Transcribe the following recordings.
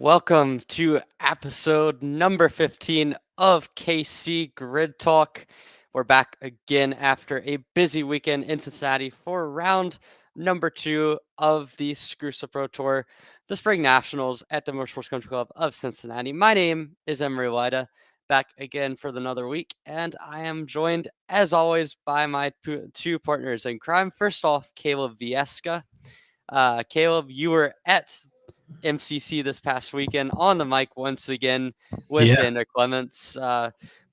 Welcome to episode number 15 of KC Grid Talk. We're back again after a busy weekend in Cincinnati for round number 2 of the SKUSA Pro Tour, the Spring Nationals at the Motorsports Country Club of Cincinnati. My name is Emory, back again for another week, and I am joined, as always, by my two partners in crime. First off, Kaleb Vieska. Kaleb, you were at MCC this past weekend on the mic once again with Yeah. Xander Clements.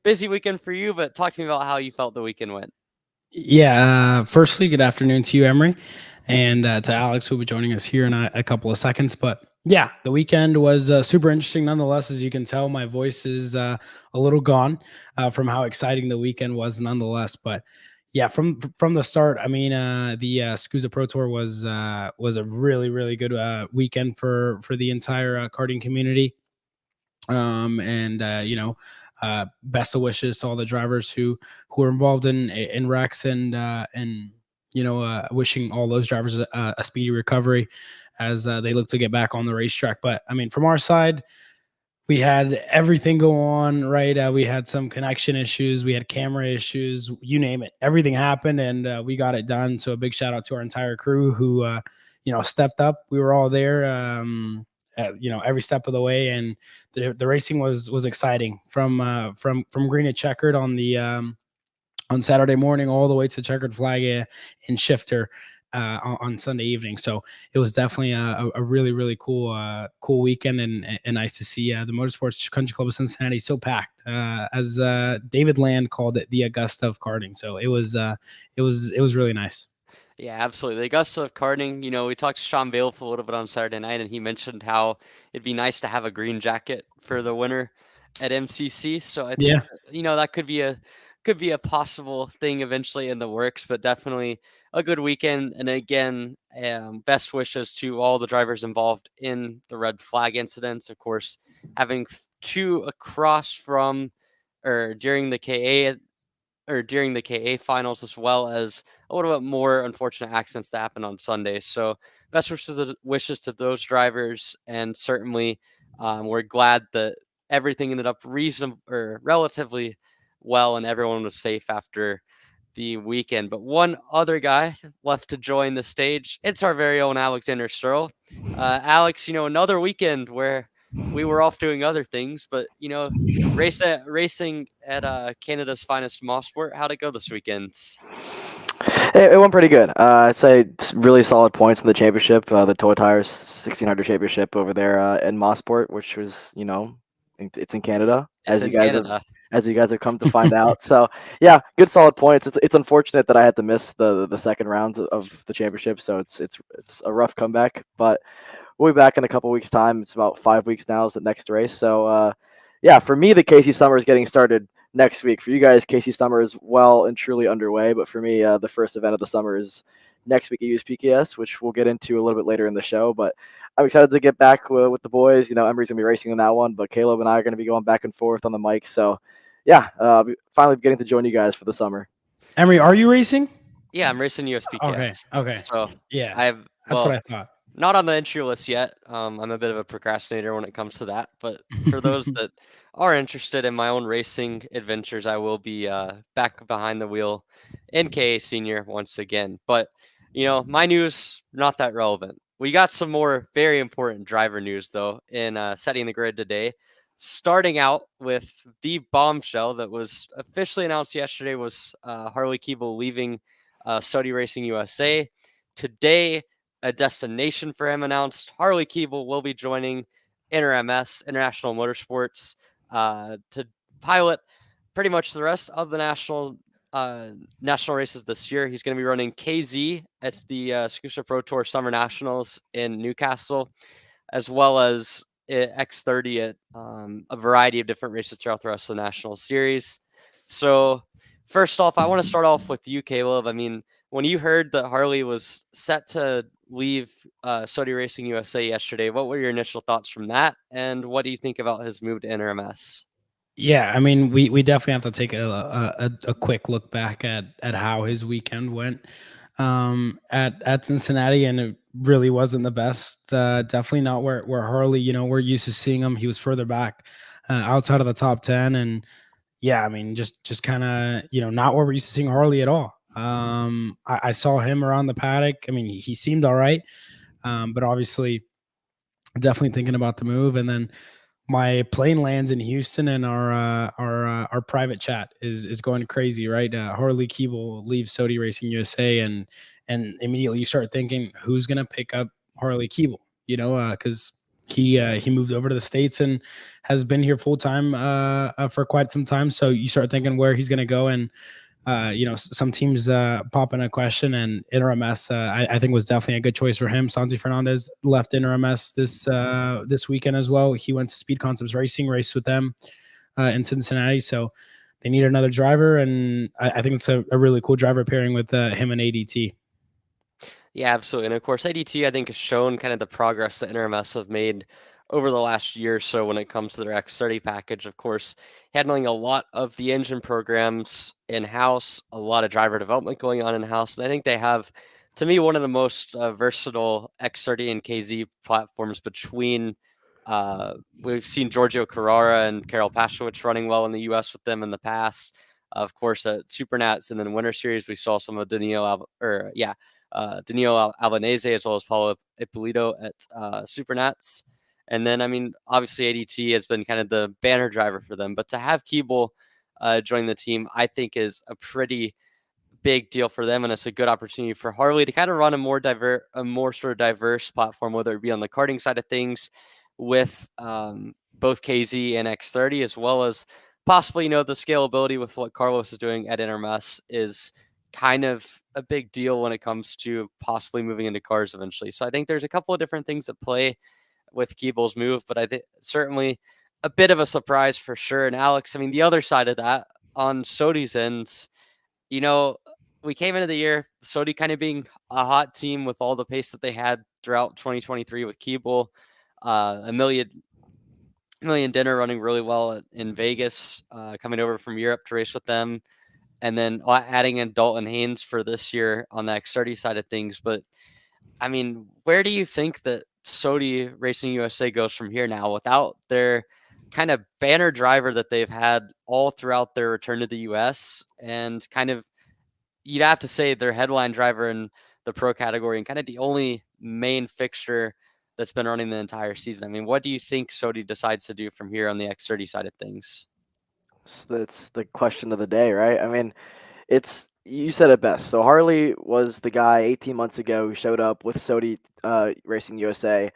Busy weekend for you, but talk to me about how you felt the weekend went. Yeah. Firstly, good afternoon to you, Emory, and to Alex, who will be joining us here in a couple of seconds. But yeah, the weekend was super interesting nonetheless. As you can tell, my voice is a little gone from how exciting the weekend was nonetheless. But yeah, from the start, I mean, the SKUSA Pro Tour was a really good weekend for the entire karting community. And best of wishes to all the drivers who are involved in wrecks, and wishing all those drivers a speedy recovery as they look to get back on the racetrack. But I mean, from our side, we had everything go on, right? We had some connection issues, we had camera issues, you name it, everything happened, and we got it done. So a big shout out to our entire crew who stepped up. We were all there, every step of the way, and the racing was exciting from green to checkered on Saturday morning all the way to checkered flag and shifter on Sunday evening. So it was definitely a really cool weekend, and nice to see the Motorsports Country Club of Cincinnati so packed, as David Land called it, the Augusta of karting. So it was really nice. Yeah, absolutely. The Augusta of karting, we talked to Sean Bale for a little bit on Saturday night, and he mentioned how it'd be nice to have a green jacket for the winner at MCC. So I think Yeah. that could be a possible thing eventually in the works, but definitely a good weekend. And again, best wishes to all the drivers involved in the red flag incidents. Of course, having two across from or during the KA finals, as well as a little bit more unfortunate accidents that happened on Sunday. So best wishes to those drivers, and certainly we're glad that everything ended up reasonable or relatively well, and everyone was safe after the weekend. But one other guy left to join the stage. It's our very own Alexander Searle. Alex, another weekend where we were off doing other things, but racing at Canada's finest moss sport. How'd it go this weekend? It went pretty good. I'd say really solid points in the championship, the Toy Tires 1600 championship over there in Mosport, which was, it's in Canada, It's as you in guys have Canada. come to find out. So yeah, good solid points. It's unfortunate that I had to miss the second round of the championship, so it's a rough comeback, but we'll be back in a couple weeks' time. It's about 5 weeks now is the next race. So yeah, for me, the Casey Summer is getting started next week. For you guys, Casey Summer is well and truly underway. But for me, the first event of the summer is next week at USPKS, which we'll get into a little bit later in the show. But I'm excited to get back with the boys. Emery's going to be racing in that one, but Kaleb and I are going to be going back and forth on the mic. So yeah, finally getting to join you guys for the summer. Emory, are you racing? Yeah, I'm racing Okay. USPKS. Okay. So Yeah. I have That's what well, I thought. not on the entry list yet. I'm a bit of a procrastinator when it comes to that. But for those that are interested in my own racing adventures, I will be back behind the wheel in KA Senior once again. But my news not that relevant. We got some more very important driver news though in setting the grid today. Starting out with the bombshell that was officially announced yesterday was Harley Keeble leaving Saudi Racing USA today. A destination for him announced. Harley Keeble will be joining InterMS, International Motorsports, to pilot pretty much the rest of the national races this year. He's going to be running KZ at the SKUSA Pro Tour Summer Nationals in Newcastle, as well as X30 at a variety of different races throughout the rest of the national series. So first off, I want to start off with you, Kaleb. I mean, when you heard that Harley was set to leave Saudi Racing USA yesterday, what were your initial thoughts from that? And what do you think about his move to InterMS? Yeah, I mean, we definitely have to take a quick look back at how his weekend went. at Cincinnati, and it really wasn't the best. Definitely not where Harley, we're used to seeing him. He was further back, outside of the top 10, and yeah, I mean, just kind of, not where we're used to seeing Harley at all. I saw him around the paddock. I mean, he seemed all right, but obviously, definitely thinking about the move. And then my plane lands in Houston, and our private chat is going crazy, right? Harley Keeble leaves Sodi Racing USA, and immediately you start thinking, who's gonna pick up Harley Keeble? Because he moved over to the States and has been here full time for quite some time. So you start thinking where he's gonna go, and some teams pop in a question, and InterMS I think was definitely a good choice for him. Santi Fernandez left InterMS this weekend as well. He went to Speed Concepts Racing, raced with them in Cincinnati. So they need another driver, and I think it's a really cool driver pairing with him and ADT. Yeah, absolutely. And of course, ADT, I think, has shown kind of the progress that InterMS have made over the last year or so when it comes to their X30 package. Of course, handling a lot of the engine programs in house, a lot of driver development going on in house. And I think they have, to me, one of the most versatile X30 and KZ platforms between. We've seen Giorgio Carrara and Karol Pashowicz running well in the US with them in the past. Of course, at Supernats and then Winter Series, we saw some of Danilo Albanese as well as Paulo Ippolito at Supernats. And then, I mean, obviously ADT has been kind of the banner driver for them, but to have Keeble join the team, I think is a pretty big deal for them, and it's a good opportunity for Harley to kind of run a more sort of diverse platform, whether it be on the karting side of things with both KZ and X30, as well as possibly, the scalability with what Carlos is doing at InterMS is kind of a big deal when it comes to possibly moving into cars eventually. So I think there's a couple of different things at play with Keeble's move, but I think certainly a bit of a surprise for sure. And Alex, I mean, the other side of that on Sodi's end, you know, we came into the year, Sodi kind of being a hot team with all the pace that they had throughout 2023 with Keeble, a million dinner running really well in Vegas, coming over from Europe to race with them, and then adding in Dalton Haynes for this year on the X30 side of things. But I mean, where do you think that Sodi Racing USA goes from here now without their kind of banner driver that they've had all throughout their return to the US, and kind of, you'd have to say, their headline driver in the pro category and kind of the only main fixture that's been running the entire season? I mean, what do you think Sodi decides to do from here on the X30 side of things? That's the question of the day, right? I mean, you said it best. So Harley was the guy 18 months ago who showed up with Sodi Racing USA,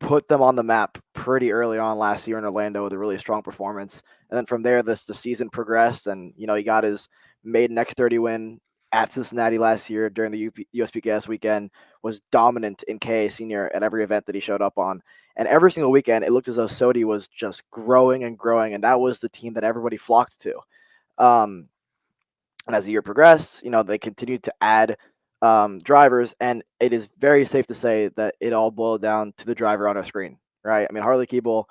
put them on the map pretty early on last year in Orlando with a really strong performance. And then from there, the season progressed, and he got his maiden X30 win at Cincinnati last year during the USPKS weekend. Was dominant in KA Senior at every event that he showed up on, and every single weekend it looked as though Sodi was just growing and growing, and that was the team that everybody flocked to. Um, and as the year progressed, they continued to add drivers, and it is very safe to say that it all boiled down to the driver on our screen, right? I mean, Harley Keeble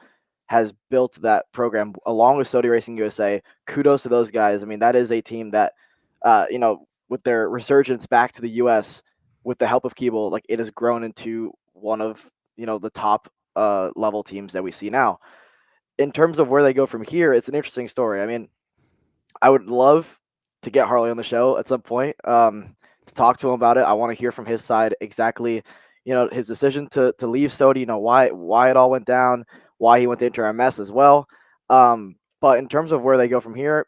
has built that program along with Sodi Racing USA. Kudos to those guys. I mean, that is a team that, with their resurgence back to the U.S. with the help of Keeble, like, it has grown into one of the top level teams that we see now. In terms of where they go from here, it's an interesting story. I mean, I would love to get Harley on the show at some point, to talk to him about it. I want to hear from his side exactly, his decision to leave Sodi, why it all went down, why he went to InterMS as well. But in terms of where they go from here,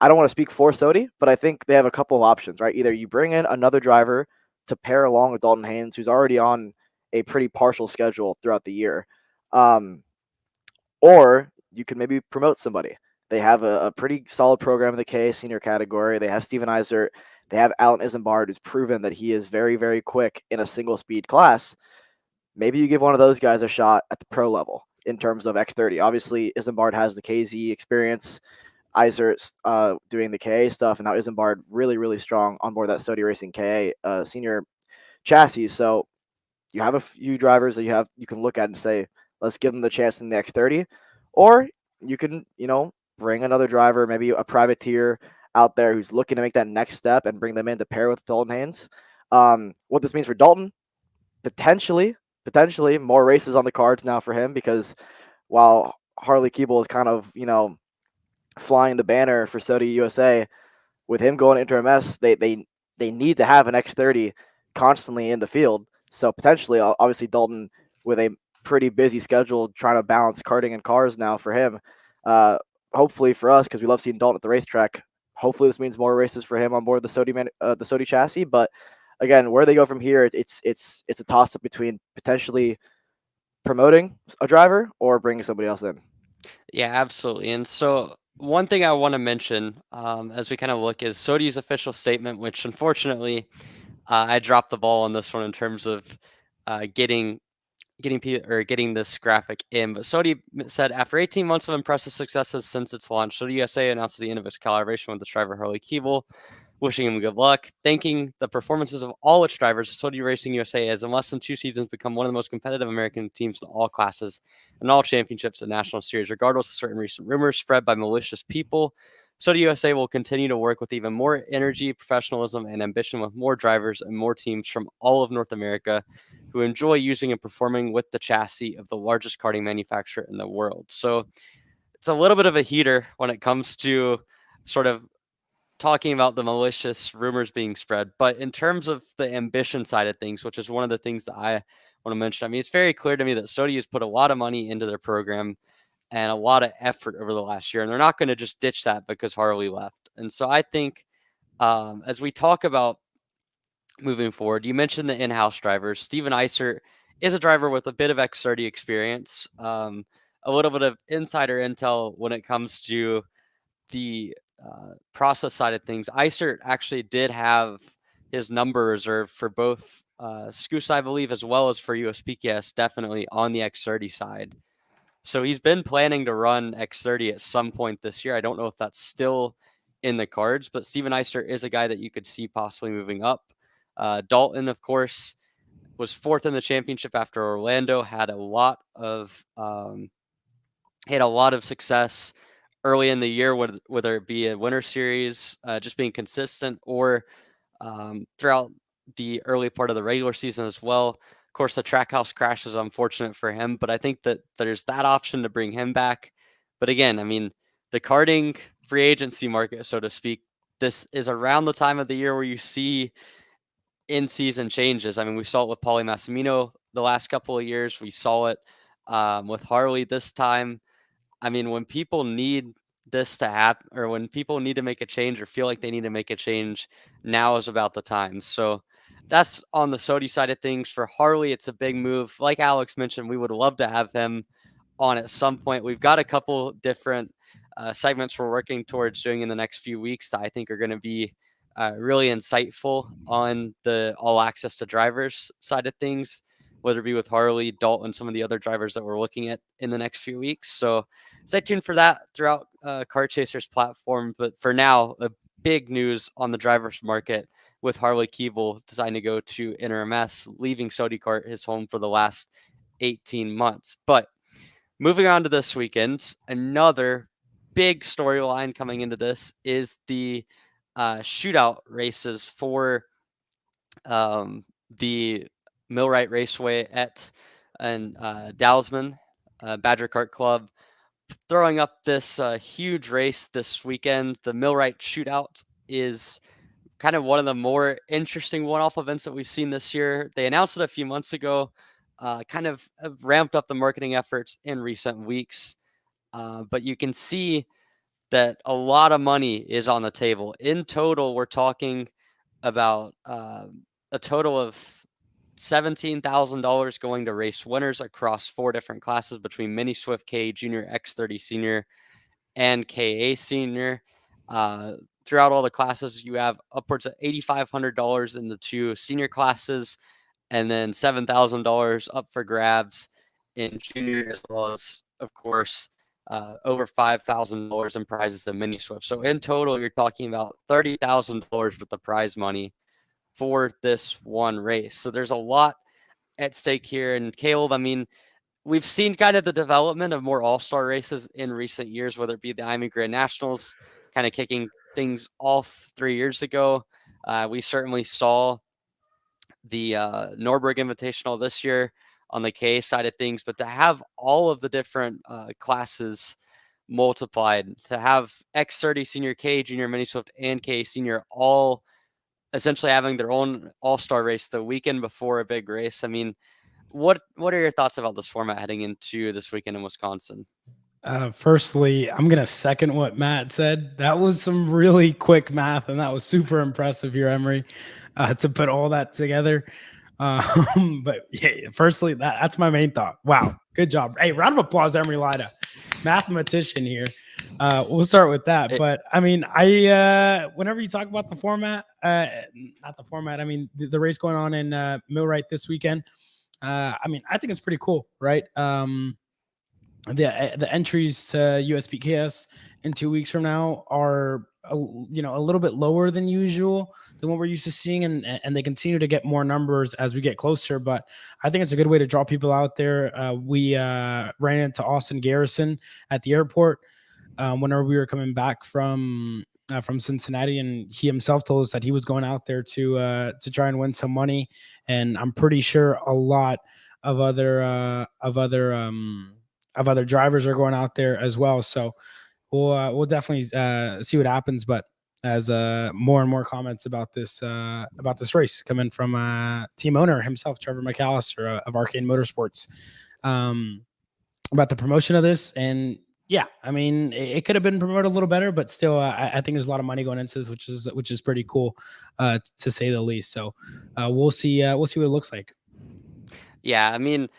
I don't want to speak for Sodi, but I think they have a couple of options, right? Either you bring in another driver to pair along with Dalton Haynes, who's already on a pretty partial schedule throughout the year, or you can maybe promote somebody. They have a pretty solid program in the KA senior category. They have Steven Eisert. They have Alan Isambard, who's proven that he is very, very quick in a single speed class. Maybe you give one of those guys a shot at the pro level in terms of X30. Obviously, Isambard has the KZ experience. Eisert's doing the KA stuff, and now Isambard really, really strong on board that Sodi Racing KA senior chassis. So you have a few drivers that you can look at and say, let's give them the chance in the X30, or you can bring another driver, maybe a privateer out there who's looking to make that next step and bring them in to pair with Dalton Haynes. What this means for Dalton, potentially more races on the cards now for him, because while Harley Keeble is kind of, flying the banner for SOTA USA, with him going into MS, they need to have an X30 constantly in the field. So potentially, obviously, Dalton with a pretty busy schedule trying to balance karting and cars now for him. Hopefully for us, because we love seeing Dalton at the racetrack. Hopefully this means more races for him on board the SOTA chassis. But again, where they go from here, it's a toss up between potentially promoting a driver or bringing somebody else in. Yeah, absolutely. And so one thing I want to mention as we kind of look is SOTA's official statement, which unfortunately I dropped the ball on this one in terms of getting this graphic in. But SOTA said, after 18 months of impressive successes since its launch, SOTA USA announces the end of its collaboration with the driver Harley Keeble, wishing him good luck, thanking the performances of all its drivers. SOTA Racing USA has in less than 2 seasons become one of the most competitive American teams in all classes and all championships and national series, regardless of certain recent rumors spread by malicious people. SOTA USA will continue to work with even more energy, professionalism, and ambition with more drivers and more teams from all of North America who enjoy using and performing with the chassis of the largest karting manufacturer in the world. So it's a little bit of a heater when it comes to sort of talking about the malicious rumors being spread. But in terms of the ambition side of things, which is one of the things that I want to mention, I mean, it's very clear to me that SOTA has put a lot of money into their program and a lot of effort over the last year, and they're not going to just ditch that because Harley left. And so I think as we talk about moving forward, you mentioned the in-house drivers. Steven Eisert is a driver with a bit of X30 experience, a little bit of insider intel when it comes to the process side of things. Eisert actually did have his number reserved for both SKUSA, I believe, as well as for USPKS, definitely on the X30 side. So he's been planning to run X30 at some point this year. I don't know if that's still in the cards, but Steven Eisert is a guy that you could see possibly moving up. Dalton, of course, was 4th in the championship after Orlando, had a lot of success early in the year, whether it be a winter series, just being consistent, or throughout the early part of the regular season as well. Of course, the Trackhouse crash was unfortunate for him, but I think that there's that option to bring him back. But again, I mean, the karting free agency market, so to speak, this is around the time of the year where you see in-season changes. I mean, we saw it with Paulie Massimino the last couple of years. We saw it with Harley this time. I mean, when people need this to happen, or when people need to make a change or feel like they need to make a change, now is about the time. So that's on the SOTA side of things. For Harley, it's a big move. Like Alex mentioned, we would love to have him on at some point. We've got a couple different segments we're working towards doing in the next few weeks that I think are going to be really insightful on the all access to drivers side of things, whether it be with Harley, Dalton, some of the other drivers that we're looking at in the next few weeks. So stay tuned for that throughout Car Chaser's platform. But for now, the big news on the drivers market with Harley Keeble deciding to go to InterMS, leaving SOTA Kart, his home for the last 18 months. But moving on to this weekend, another big storyline coming into this is the shootout races for the Millwright Raceway and Dalsman Badger Kart Club, throwing up this huge race this weekend. The Millwright Shootout is kind of one of the more interesting one-off events that we've seen this year. They announced it a few months ago, kind of have ramped up the marketing efforts in recent weeks, but you can see that a lot of money is on the table. In total, we're talking about a total of $17,000 going to race winners across 4 different classes between Mini Swift K, Junior, X30 Senior, and KA Senior. Throughout all the classes, you have upwards of $8,500 in the 2 senior classes, and then $7,000 up for grabs in junior, as well as, of course, over $5,000 in prizes in Mini Swift. So in total, you're talking about $30,000 worth of prize money for this one race. So there's a lot at stake here. And Kaleb, I mean, we've seen kind of the development of more all-star races in recent years, whether it be the IME Grand Nationals kind of kicking things off 3 years ago. We certainly saw the Norberg Invitational this year on the K side of things, but to have all of the different classes multiplied, to have X30 Senior K, Junior Mini Swift, and K Senior all essentially having their own all-star race the weekend before a big race. I mean, what are your thoughts about this format heading into this weekend in Wisconsin? Firstly, I'm gonna second what Matt said. That was some really quick math, and that was super impressive here, Emory, to put all that together. But yeah, firstly, that's my main thought. Wow, good job! Hey, round of applause, Emory Lida, mathematician here. We'll start with that. But I mean, whenever you talk about the format, not the format. I mean, the race going on in Millwright this weekend. I mean, I think it's pretty cool, right? The entries to USPKS in 2 weeks from now are a little bit lower than usual than what we're used to seeing, and they continue to get more numbers as we get closer. But I think it's a good way to draw people out there. We ran into Austin Garrison at the airport whenever we were coming back from Cincinnati, and he himself told us that he was going out there to try and win some money, and I'm pretty sure a lot of other drivers are going out there as well. So we'll definitely see what happens. But as more and more comments about this race coming from team owner himself, Trevor McAllister of Arcane Motorsports, about the promotion of this. And yeah, I mean, it could have been promoted a little better, but still, I think there's a lot of money going into this, which is pretty cool, to say the least. So we'll see what it looks like. Yeah, I mean,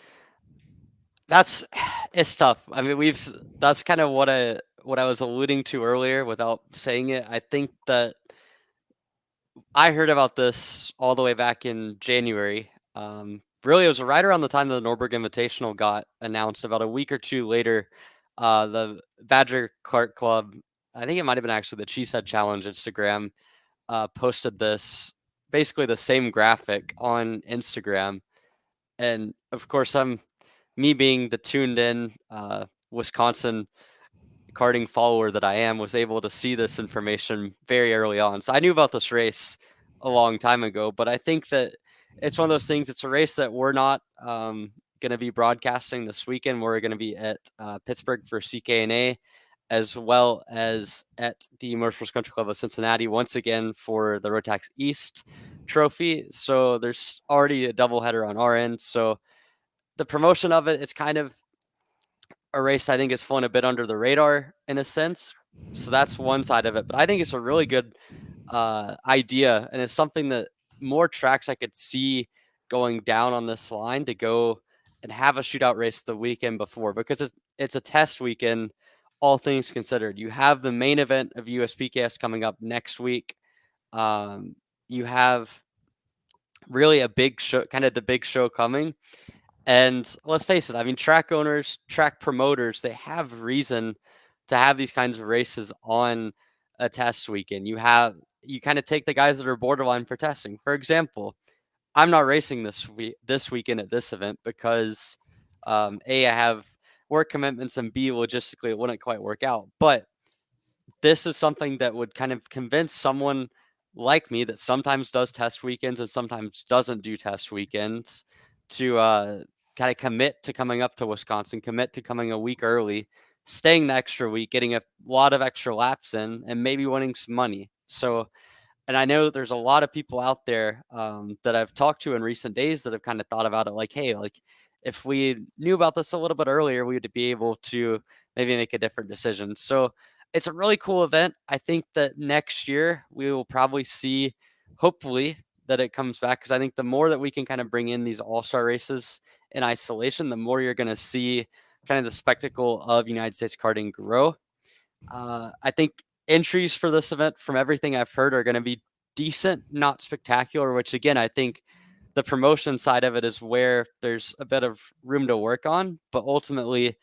it's tough. I mean, that's kind of what I was alluding to earlier without saying it. I think that I heard about this all the way back in January. Really, it was right around the time the Norberg Invitational got announced. About a week or two later, the Badger Kart Club, I think it might have been actually the Cheesehead Challenge Instagram, posted this, basically the same graphic on Instagram. And of course, me being the tuned in Wisconsin karting follower that I am, was able to see this information very early on. So I knew about this race a long time ago, but I think that it's one of those things. It's a race that we're not going to be broadcasting this weekend. We're going to be at Pittsburgh for CKNA, as well as at the Motorsports Country Club of Cincinnati once again for the Rotax East Trophy. So there's already a doubleheader on our end. So the promotion of it's kind of a race I think is flown a bit under the radar in a sense. So that's one side of it. But I think it's a really good idea, and it's something that more tracks I could see going down on this line to go and have a shootout race the weekend before, because it's a test weekend, all things considered. You have the main event of USPKS coming up next week. You have really a big show, kind of the big show coming. And let's face it, I mean, track owners, track promoters, they have reason to have these kinds of races on a test weekend. You kind of take the guys that are borderline for testing. For example, I'm not racing this weekend at this event because A, I have work commitments, and B, logistically it wouldn't quite work out. But this is something that would kind of convince someone like me that sometimes does test weekends and sometimes doesn't do test weekends to kind of commit to coming up to Wisconsin, commit to coming a week early, staying the extra week, getting a lot of extra laps in, and maybe winning some money. So, and I know there's a lot of people out there that I've talked to in recent days that have kind of thought about it like, hey, like if we knew about this a little bit earlier, we would be able to maybe make a different decision. So it's a really cool event. I think that next year we will probably see, hopefully, that it comes back, because I think the more that we can kind of bring in these all-star races in isolation, the more you're going to see kind of the spectacle of United States karting grow. I think entries for this event, from everything I've heard, are going to be decent, not spectacular, which again, I think the promotion side of it is where there's a bit of room to work on. But ultimately,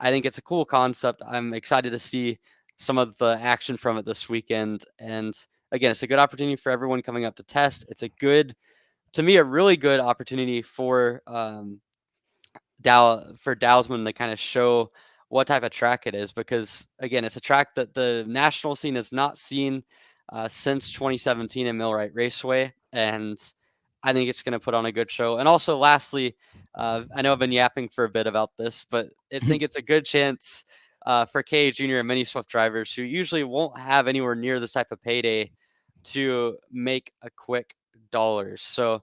I think it's a cool concept. I'm excited to see some of the action from it this weekend. And again, it's a good opportunity for everyone coming up to test. It's to me, a really good opportunity for Dowsman to kind of show what type of track it is, because again, it's a track that the national scene has not seen since 2017 in Millwright Raceway, and I think it's going to put on a good show. And also, lastly, I know I've been yapping for a bit about this, but I think it's a good chance for KA Junior and many Swift drivers who usually won't have anywhere near this type of payday to make a quick dollars. So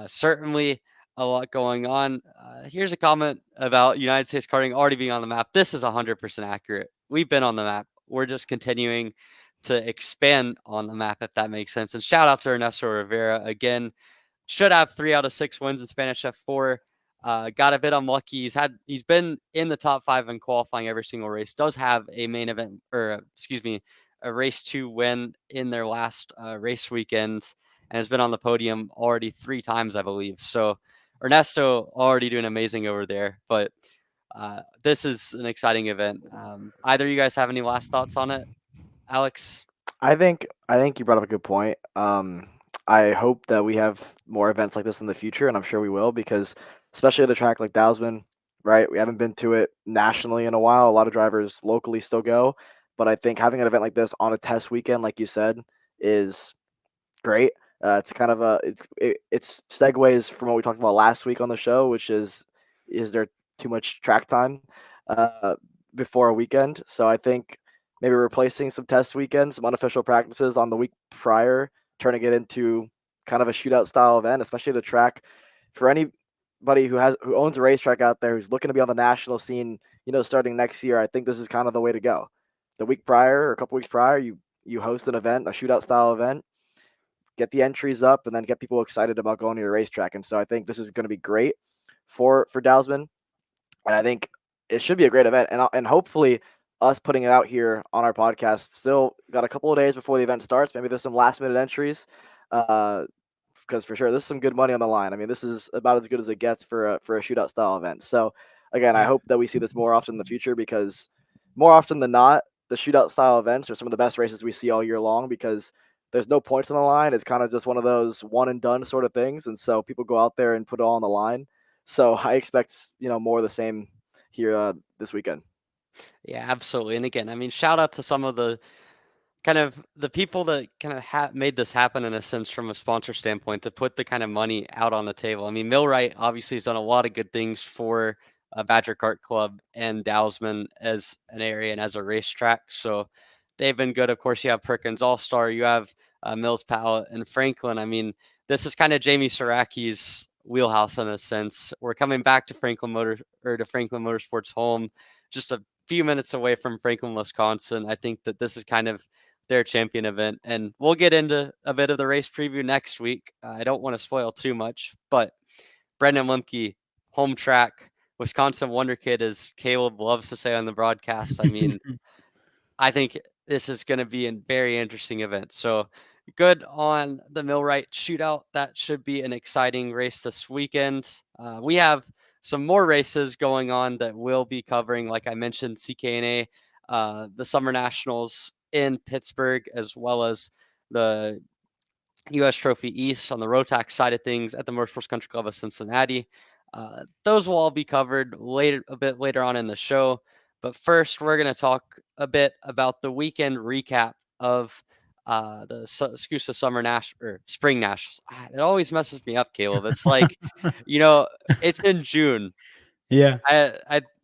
certainly a lot going on. Here's a comment about United States karting already being on the map. This is 100% accurate. We've been on the map. We're just continuing to expand on the map, if that makes sense. And shout out to Ernesto Rivera again. Should have 3 out of 6 wins in Spanish F4. Got a bit unlucky. He's been in the top 5 in qualifying every single race. Does have a main event, or excuse me, a race 2 win in their last race weekend, and has been on the podium already 3 times, I believe. So Ernesto already doing amazing over there. But this is an exciting event. Either of you guys have any last thoughts on it, Alex? I think you brought up a good point. I hope that we have more events like this in the future, and I'm sure we will, because especially at a track like Dowsman, right? We haven't been to it nationally in a while. A lot of drivers locally still go, but I think having an event like this on a test weekend, like you said, is great. It's kind of it's segues from what we talked about last week on the show, which is there too much track time before a weekend? So I think maybe replacing some test weekends, some unofficial practices on the week prior, turning it into kind of a shootout style event, especially the track for anybody who owns a racetrack out there who's looking to be on the national scene, starting next year. I think this is kind of the way to go. The week prior or a couple weeks prior, you host an event, a shootout style event, get the entries up, and then get people excited about going to your racetrack. And so I think this is going to be great for Dowsman, and I think it should be a great event. And hopefully us putting it out here on our podcast, still got a couple of days before the event starts. Maybe there's some last minute entries, because for sure there's some good money on the line. I mean, this is about as good as it gets for a shootout style event. So again, I hope that we see this more often in the future, because more often than not, the shootout style events are some of the best races we see all year long, because there's no points on the line. It's kind of just one of those one and done sort of things. And so people go out there and put it all on the line. So I expect, more of the same here this weekend. Yeah, absolutely. And again, I mean, shout out to some of the people that kind of made this happen, in a sense, from a sponsor standpoint, to put the kind of money out on the table. I mean, Millwright obviously has done a lot of good things for Badger Kart Club and Dowsman as an area and as a racetrack. So they've been good. Of course, you have Perkins All-Star, you have Mills Pallet and Franklin. I mean, this is kind of Jamie Saraki's wheelhouse in a sense. We're coming back to Franklin Motorsports home, just a few minutes away from Franklin, Wisconsin. I think that this is kind of their champion event, and we'll get into a bit of the race preview next week. I don't want to spoil too much, but Brendan Lemke, home track, Wisconsin Wonder Kid, as Kaleb loves to say on the broadcast. I mean, I think this is going to be a very interesting event. So good on the Millwright shootout. That should be an exciting race this weekend. We have some more races going on that we'll be covering. Like I mentioned, CKNA, the Summer Nationals in Pittsburgh, as well as the U.S. Trophy East on the Rotax side of things at the Motorsports Country Club of Cincinnati. Those will all be covered a bit later on in the show. But first, we're going to talk a bit about the weekend recap of the SKUSA Spring Nationals. It always messes me up, Kaleb. It's like, it's in June. Yeah.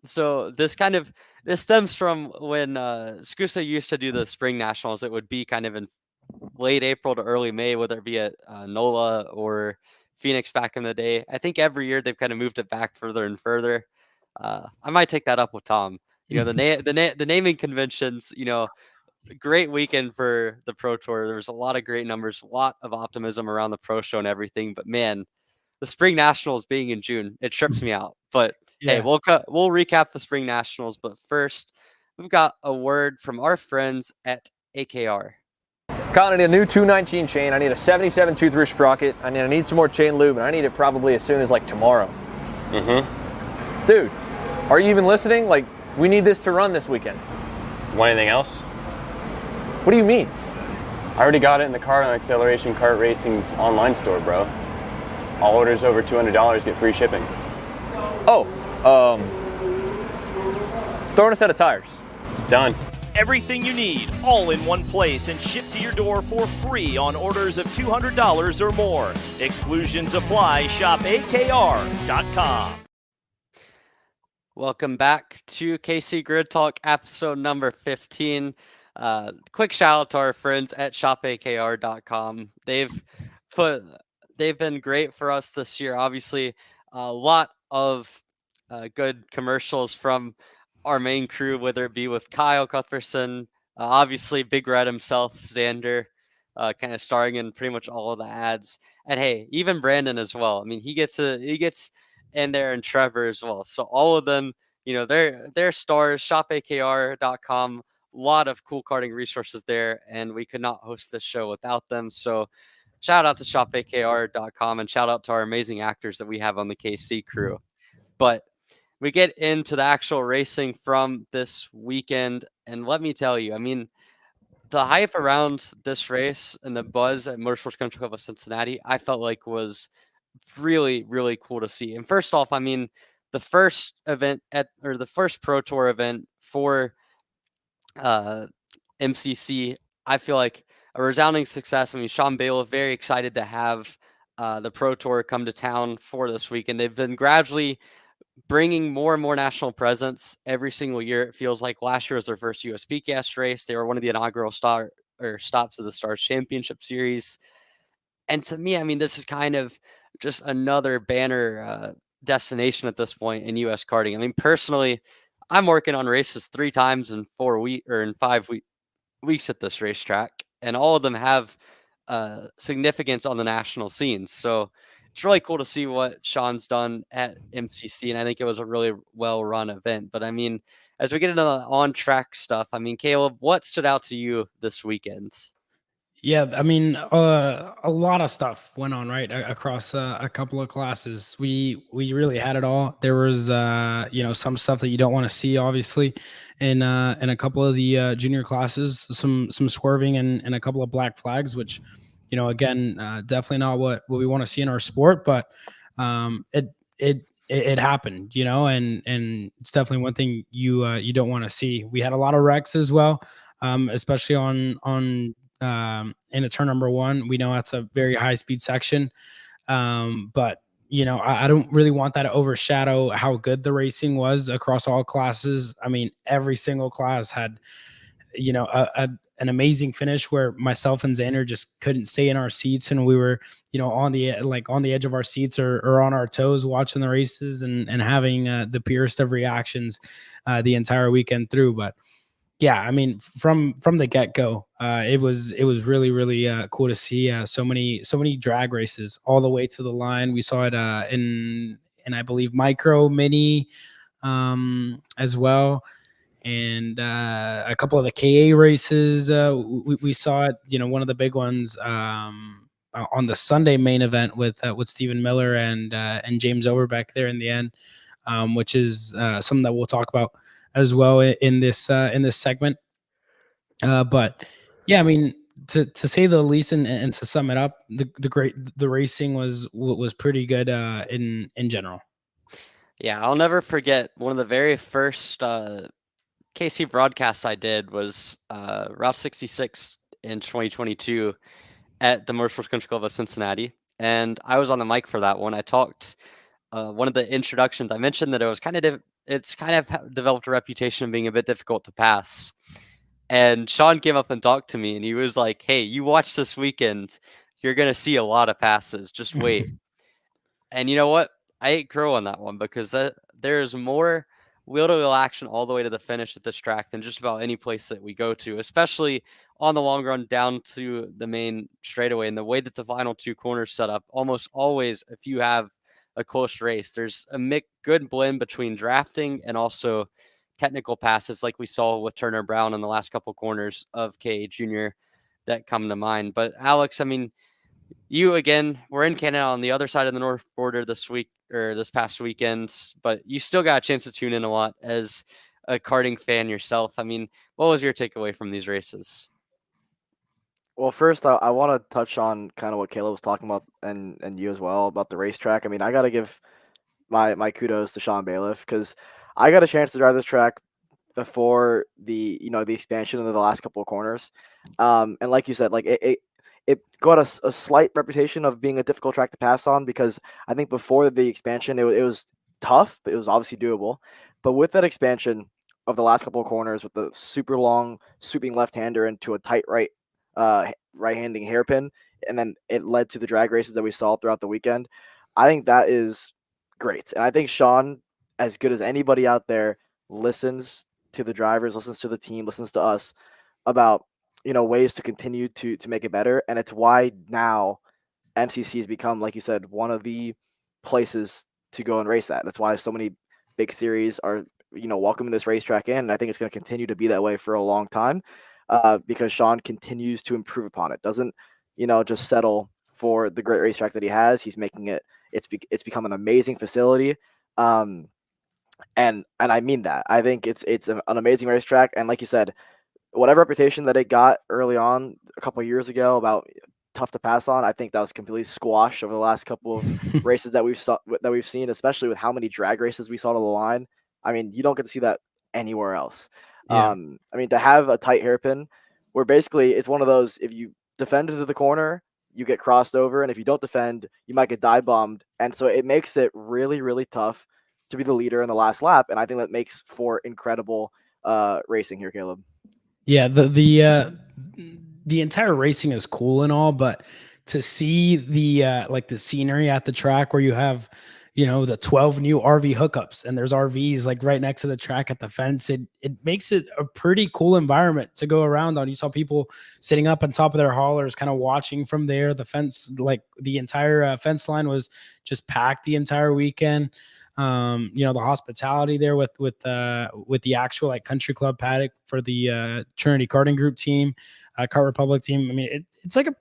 So this stems from when SKUSA used to do the Spring Nationals. It would be kind of in late April to early May, whether it be at NOLA or Phoenix back in the day. I think every year they've kind of moved it back further and further. I might take that up with Tom. The naming conventions, great weekend for the Pro Tour. There was a lot of great numbers, a lot of optimism around the Pro Show and everything. But man, the Spring Nationals being in June, it trips me out. But hey, we'll recap the Spring Nationals. But first, we've got a word from our friends at AKR. Kyle, I need a new 219 chain. I need a 77 tooth rear sprocket. I need some more chain lube, and I need it probably as soon as tomorrow. Mm-hmm. Dude, are you even listening? We need this to run this weekend. Want anything else? What do you mean? I already got it in the car on Acceleration Kart Racing's online store, bro. All orders over $200 get free shipping. Oh, Throw in a set of tires. Done. Everything you need, all in one place and shipped to your door for free on orders of $200 or more. Exclusions apply. Shop AKR.com. Welcome back to KC Grid Talk, episode number 15. Quick shout out to our friends at shopakr.com. They've been great for us this year. Obviously, a lot of good commercials from our main crew, whether it be with Kyle Cuthbertson, obviously Big Red himself, Xander, kind of starring in pretty much all of the ads. And hey, even Brandon as well. I mean, he gets in there, and Trevor as well. So all of them, they're stars. ShopAKR.com. A lot of cool karting resources there, and we could not host this show without them. So shout out to ShopAKR.com, and shout out to our amazing actors that we have on the KC crew. But we get into the actual racing from this weekend, and let me tell you, I mean, the hype around this race and the buzz at Motorsports Country Club of Cincinnati, I felt like was really, really cool to see. And first off, I mean, the first the first Pro Tour event for MCC, I feel like a resounding success. I mean, Sean Bailiff very excited to have the Pro Tour come to town for this week, and they've been gradually bringing more and more national presence every single year. It feels like last year was their first USPCast race. They were one of the inaugural stops of the Stars Championship Series. And to me, I mean, this is kind of just another banner destination at this point in U.S. karting. I mean, personally, I'm working on races 3 times in 5 weeks at this racetrack, and all of them have significance on the national scene. So it's really cool to see what Sean's done at MCC, and I think it was a really well-run event. But I mean, as we get into the on-track stuff, I mean, Kaleb, what stood out to you this weekend? Yeah, I mean, a lot of stuff went on right across a couple of classes. We really had it all. There was some stuff that you don't want to see, obviously, in a couple of the junior classes. Some swerving and a couple of black flags, which, again, definitely not what we want to see in our sport. But it happened, and it's definitely one thing you don't want to see. We had a lot of wrecks as well, especially on in a turn number 1. We know that's a very high speed section. But I don't really want that to overshadow how good the racing was across all classes. I mean, every single class had, an amazing finish where myself and Xander just couldn't stay in our seats, and we were, on the edge of our seats or on our toes watching the races and having the purest of reactions the entire weekend through. But yeah, I mean, from the get-go, it was really, really cool to see so many drag races all the way to the line. We saw it in I believe micro, mini, as well, and a couple of the KA races. We saw it. One of the big ones on the Sunday main event with Stephen Miller and James Overbeck there in the end, which is something that we'll talk about as well in this segment. But yeah, I mean, to say the least, and to sum it up, the racing was pretty good in general. Yeah, I'll never forget one of the very first KC broadcasts I did was Route 66 in 2022 at the Motorsports Country Club of Cincinnati, and I was on the mic for that one. I talked one of the introductions. I mentioned that it was it's kind of developed a reputation of being a bit difficult to pass. And Sean came up and talked to me, and he was like, "Hey, you watch this weekend. You're going to see a lot of passes. Just wait." And you know what? I ate crow on that one, because there's more wheel-to-wheel action all the way to the finish at this track than just about any place that we go to, especially on the long run down to the main straightaway. And the way that the final 2 corners set up, almost always, if you have a close race, there's a good blend between drafting and also technical passes, like we saw with Turner Brown in the last couple corners of KA Junior that come to mind. But Alex, I mean, you again, we're in Canada on the other side of the North border this past weekend, but you still got a chance to tune in a lot as a karting fan yourself. I mean, what was your takeaway from these races? Well, first, I want to touch on kind of what Kaleb was talking about, and you as well, about the racetrack. I mean, I got to give my kudos to Sean Bailiff, because I got a chance to drive this track before the the expansion into the last couple of corners. And like you said, like it got a slight reputation of being a difficult track to pass on, because I think before the expansion it was tough, but it was obviously doable. But with that expansion of the last couple of corners, with the super long sweeping left-hander into a tight right-handing hairpin, and then it led to the drag races that we saw throughout the weekend. I think that is great. And I think Sean, as good as anybody out there, listens to the drivers, listens to the team, listens to us about ways to continue to make it better. And it's why now MCC has become, like you said, one of the places to go and race at. That's why so many big series are welcoming this racetrack in. And I think it's going to continue to be that way for a long time, because Sean continues to improve upon it. Doesn't just settle for the great racetrack that he has. He's making it. It's become an amazing facility. And I mean that. I think it's an amazing racetrack. And like you said, whatever reputation that it got early on a couple of years ago about tough to pass on, I think that was completely squashed over the last couple of races that we've seen, especially with how many drag races we saw to the line. I mean, you don't get to see that anywhere else. Yeah. I mean, to have a tight hairpin where basically it's one of those, if you defend into the corner, you get crossed over, and if you don't defend, you might get dive bombed. And so it makes it really, really tough to be the leader in the last lap. And I think that makes for incredible racing here, Kaleb. Yeah, the entire racing is cool and all, but to see the like the scenery at the track where you have the 12 new RV hookups, and there's RVs like right next to the track at the fence, it makes it a pretty cool environment to go around on. You saw people sitting up on top of their haulers kind of watching from there. The fence, like the entire fence line was just packed the entire weekend. The hospitality there with the actual like country club paddock for the Trinity Karting Group team, Kart Republic team. I mean, it's like a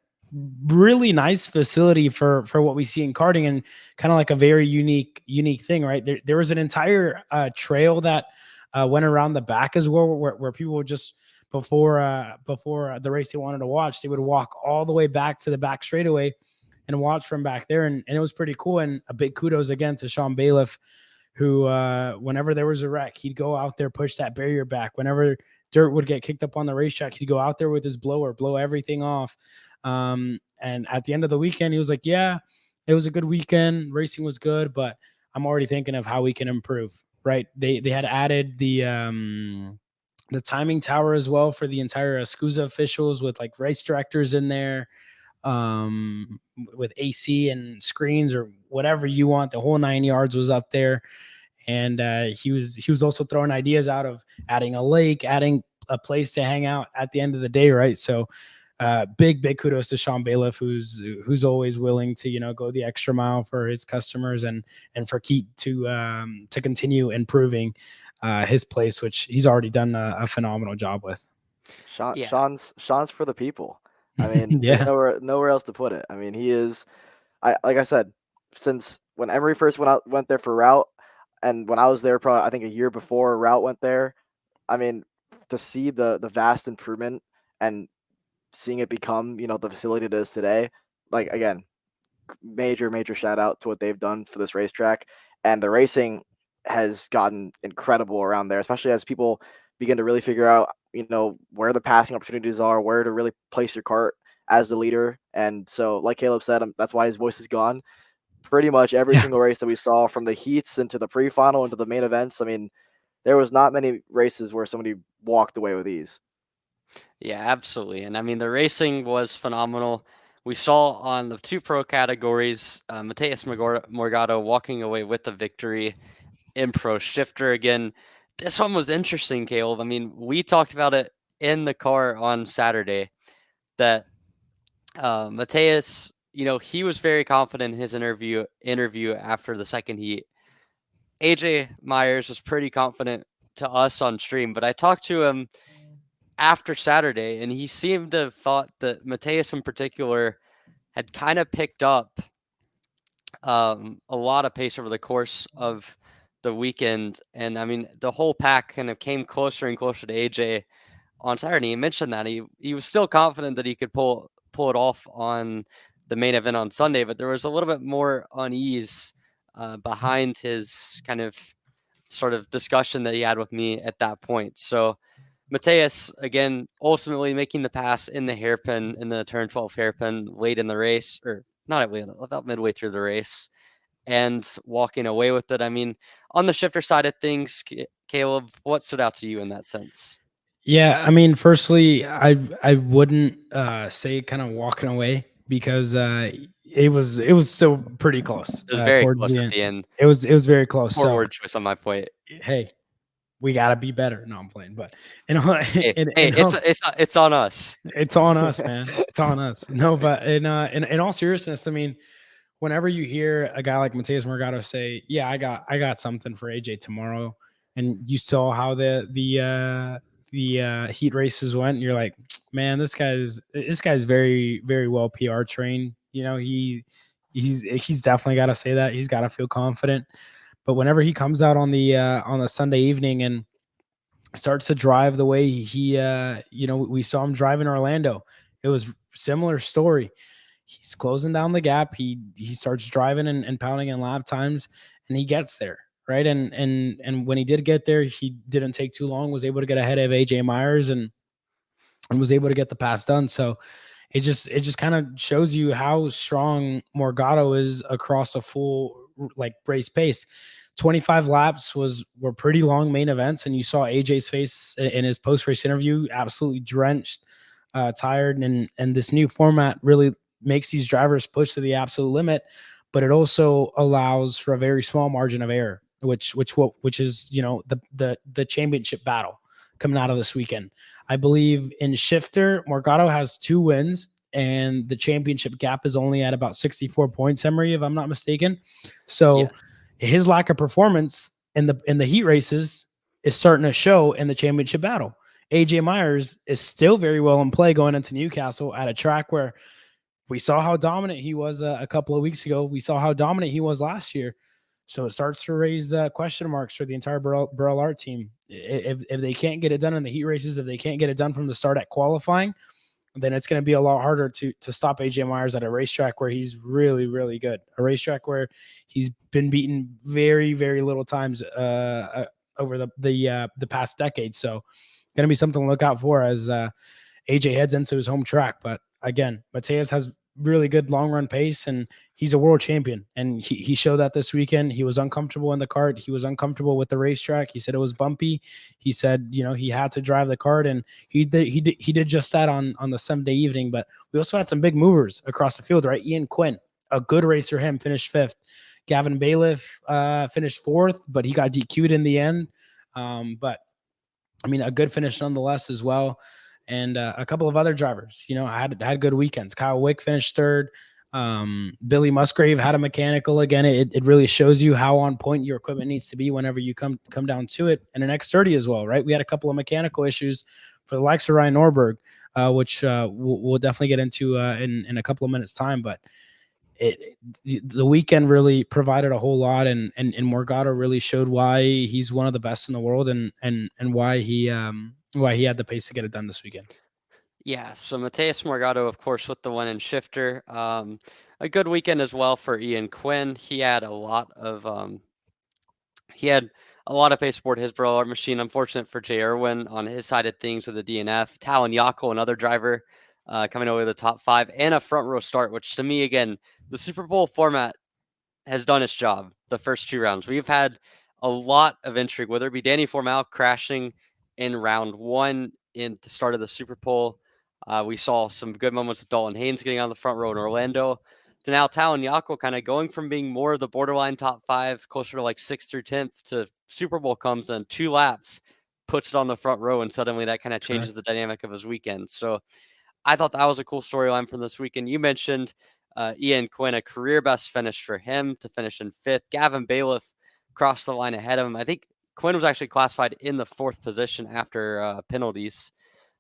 really nice facility for what we see in karting, and kind of like a very unique thing, right? There was an entire trail that went around the back as well, where people would just before the race they wanted to watch, they would walk all the way back to the back straightaway and watch from back there. And it was pretty cool. And a big kudos again to Sean Bailiff, who whenever there was a wreck, he'd go out there, push that barrier back. Whenever dirt would get kicked up on the racetrack, he'd go out there with his blower, blow everything off. And at the end of the weekend, he was like, yeah, it was a good weekend. Racing was good, but I'm already thinking of how we can improve, right? They had added the timing tower as well for the entire SKUSA officials, with like race directors in there, with AC and screens or whatever you want. The whole 9 yards was up there. And he was also throwing ideas out of adding a lake, adding a place to hang out at the end of the day, right? So big kudos to Sean Bailiff, who's always willing to go the extra mile for his customers, and for Keith to continue improving his place, which he's already done a phenomenal job with. Sean's for the people. I mean, Yeah. there's nowhere else to put it. I mean, he is. Like I said, since when Emory first went there for route, and when I was there, probably I think a year before route went there. I mean, to see the vast improvement and seeing it become the facility it is today, like, again, major shout out to what they've done for this racetrack. And the racing has gotten incredible around there, especially as people begin to really figure out where the passing opportunities are, where to really place your cart as the leader. And so, like Kaleb said, that's why his voice is gone. Pretty much every single race that we saw, from the heats into the pre-final into the main events, I mean, there was not many races where somebody walked away with ease. Yeah, absolutely. And I mean, the racing was phenomenal. We saw on the 2 pro categories, Mateus Morgado walking away with the victory in Pro Shifter. Again, this one was interesting, Caleb. I mean, we talked about it in the car on Saturday that Mateus, he was very confident in his interview after the second heat. AJ Myers was pretty confident to us on stream, but I talked to him after Saturday, and he seemed to have thought that Mateus in particular had kind of picked up a lot of pace over the course of the weekend. And I mean, the whole pack kind of came closer and closer to AJ on Saturday. He mentioned that he was still confident that he could pull it off on the main event on Sunday, but there was a little bit more unease behind his kind of sort of discussion that he had with me at that point. So Mateus, again, ultimately making the pass in the hairpin, in the turn 12 hairpin late in the race, or not at late, about midway through the race, and walking away with it. I mean, on the shifter side of things, Kaleb, what stood out to you in that sense? Yeah, I mean, firstly, I wouldn't say kind of walking away because it was still pretty close It was very towards close the at end. the end. It was very close. Poor So word choice on my point. hey, we gotta be better. No, I'm playing, but in all, Hey, in all, it's on us. it's on us, man. It's on us. No, but in all seriousness, I mean, whenever you hear a guy like Mateus Morgado say, "Yeah, I got something for AJ tomorrow," and you saw how the heat races went, you're like, man, this guy's very very well PR trained. You know, he's definitely got to say that. He's got to feel confident. But whenever he comes out on the Sunday evening and starts to drive the way we saw him drive in Orlando, it was similar story. He's closing down the gap. He starts driving and pounding in lap times, and he gets there, right. And when he did get there, he didn't take too long. Was able to get ahead of AJ Myers and was able to get the pass done. So it just kind of shows you how strong Morgado is across a full like race pace. 25 laps were pretty long main events, and you saw AJ's face in his post race interview, absolutely drenched, tired, and this new format really makes these drivers push to the absolute limit, but it also allows for a very small margin of error, which is the championship battle coming out of this weekend. I believe in shifter, Morgado has 2 wins, and the championship gap is only at about 64 points, Emory, if I'm not mistaken. So Yes. his lack of performance in the heat races is starting to show in the championship battle. AJ Myers is still very well in play going into Newcastle at a track where we saw how dominant he was a couple of weeks ago. We saw how dominant he was last year. So it starts to raise question marks for the entire Burrell Art team. If they can't get it done in the heat races, if they can't get it done from the start at qualifying, then it's going to be a lot harder to stop AJ Myers at a racetrack where he's really, really good. A racetrack where he's been beaten very, very little times over the past decade. So going to be something to look out for as AJ heads into his home track. But again, Mateus has really good long run pace, and he's a world champion. And he showed that this weekend. He was uncomfortable in the kart. He was uncomfortable with the racetrack. He said it was bumpy. He said, he had to drive the kart, and he did just that on the Sunday evening. But we also had some big movers across the field, right? Ian Quinn, a good racer, him finished 5th. Gavin Bailiff finished 4th, but he got DQ'd in the end. But I mean, a good finish nonetheless as well. And a couple of other drivers, had good weekends. Kyle Wick finished 3rd. Billy Musgrave had a mechanical again. It really shows you how on point your equipment needs to be whenever you come down to it. And an X30 as well, right? We had a couple of mechanical issues for the likes of Ryan Norberg, which we'll definitely get into in a couple of minutes time. But the weekend really provided a whole lot, and Morgado really showed why he's one of the best in the world, and why he had the pace to get it done this weekend. Yeah, so Mateus Morgado, of course, with the one in shifter. A good weekend as well for Ian Quinn. He had a lot of pace aboard his Burrell Art machine. Unfortunate for Jay Irwin on his side of things with the DNF. Talon Yako, another driver, coming over the top 5, and a front row start, which to me, again, the Super Bowl format has done its job the first 2 rounds. We've had a lot of intrigue, whether it be Danny Formal crashing in round 1 in the start of the Super Bowl. We saw some good moments with Dalton Haynes getting on the front row in Orlando, to now Talon Yako kind of going from being more of the borderline top 5, closer to like 6th through 10th, to Super Bowl comes and 2 laps, puts it on the front row, and suddenly that kind of changes the dynamic of his weekend. So I thought that was a cool storyline from this weekend. You mentioned Ian Quinn, a career best finish for him to finish in 5th. Gavin Bailiff crossed the line ahead of him. I think Quinn was actually classified in the 4th position after penalties.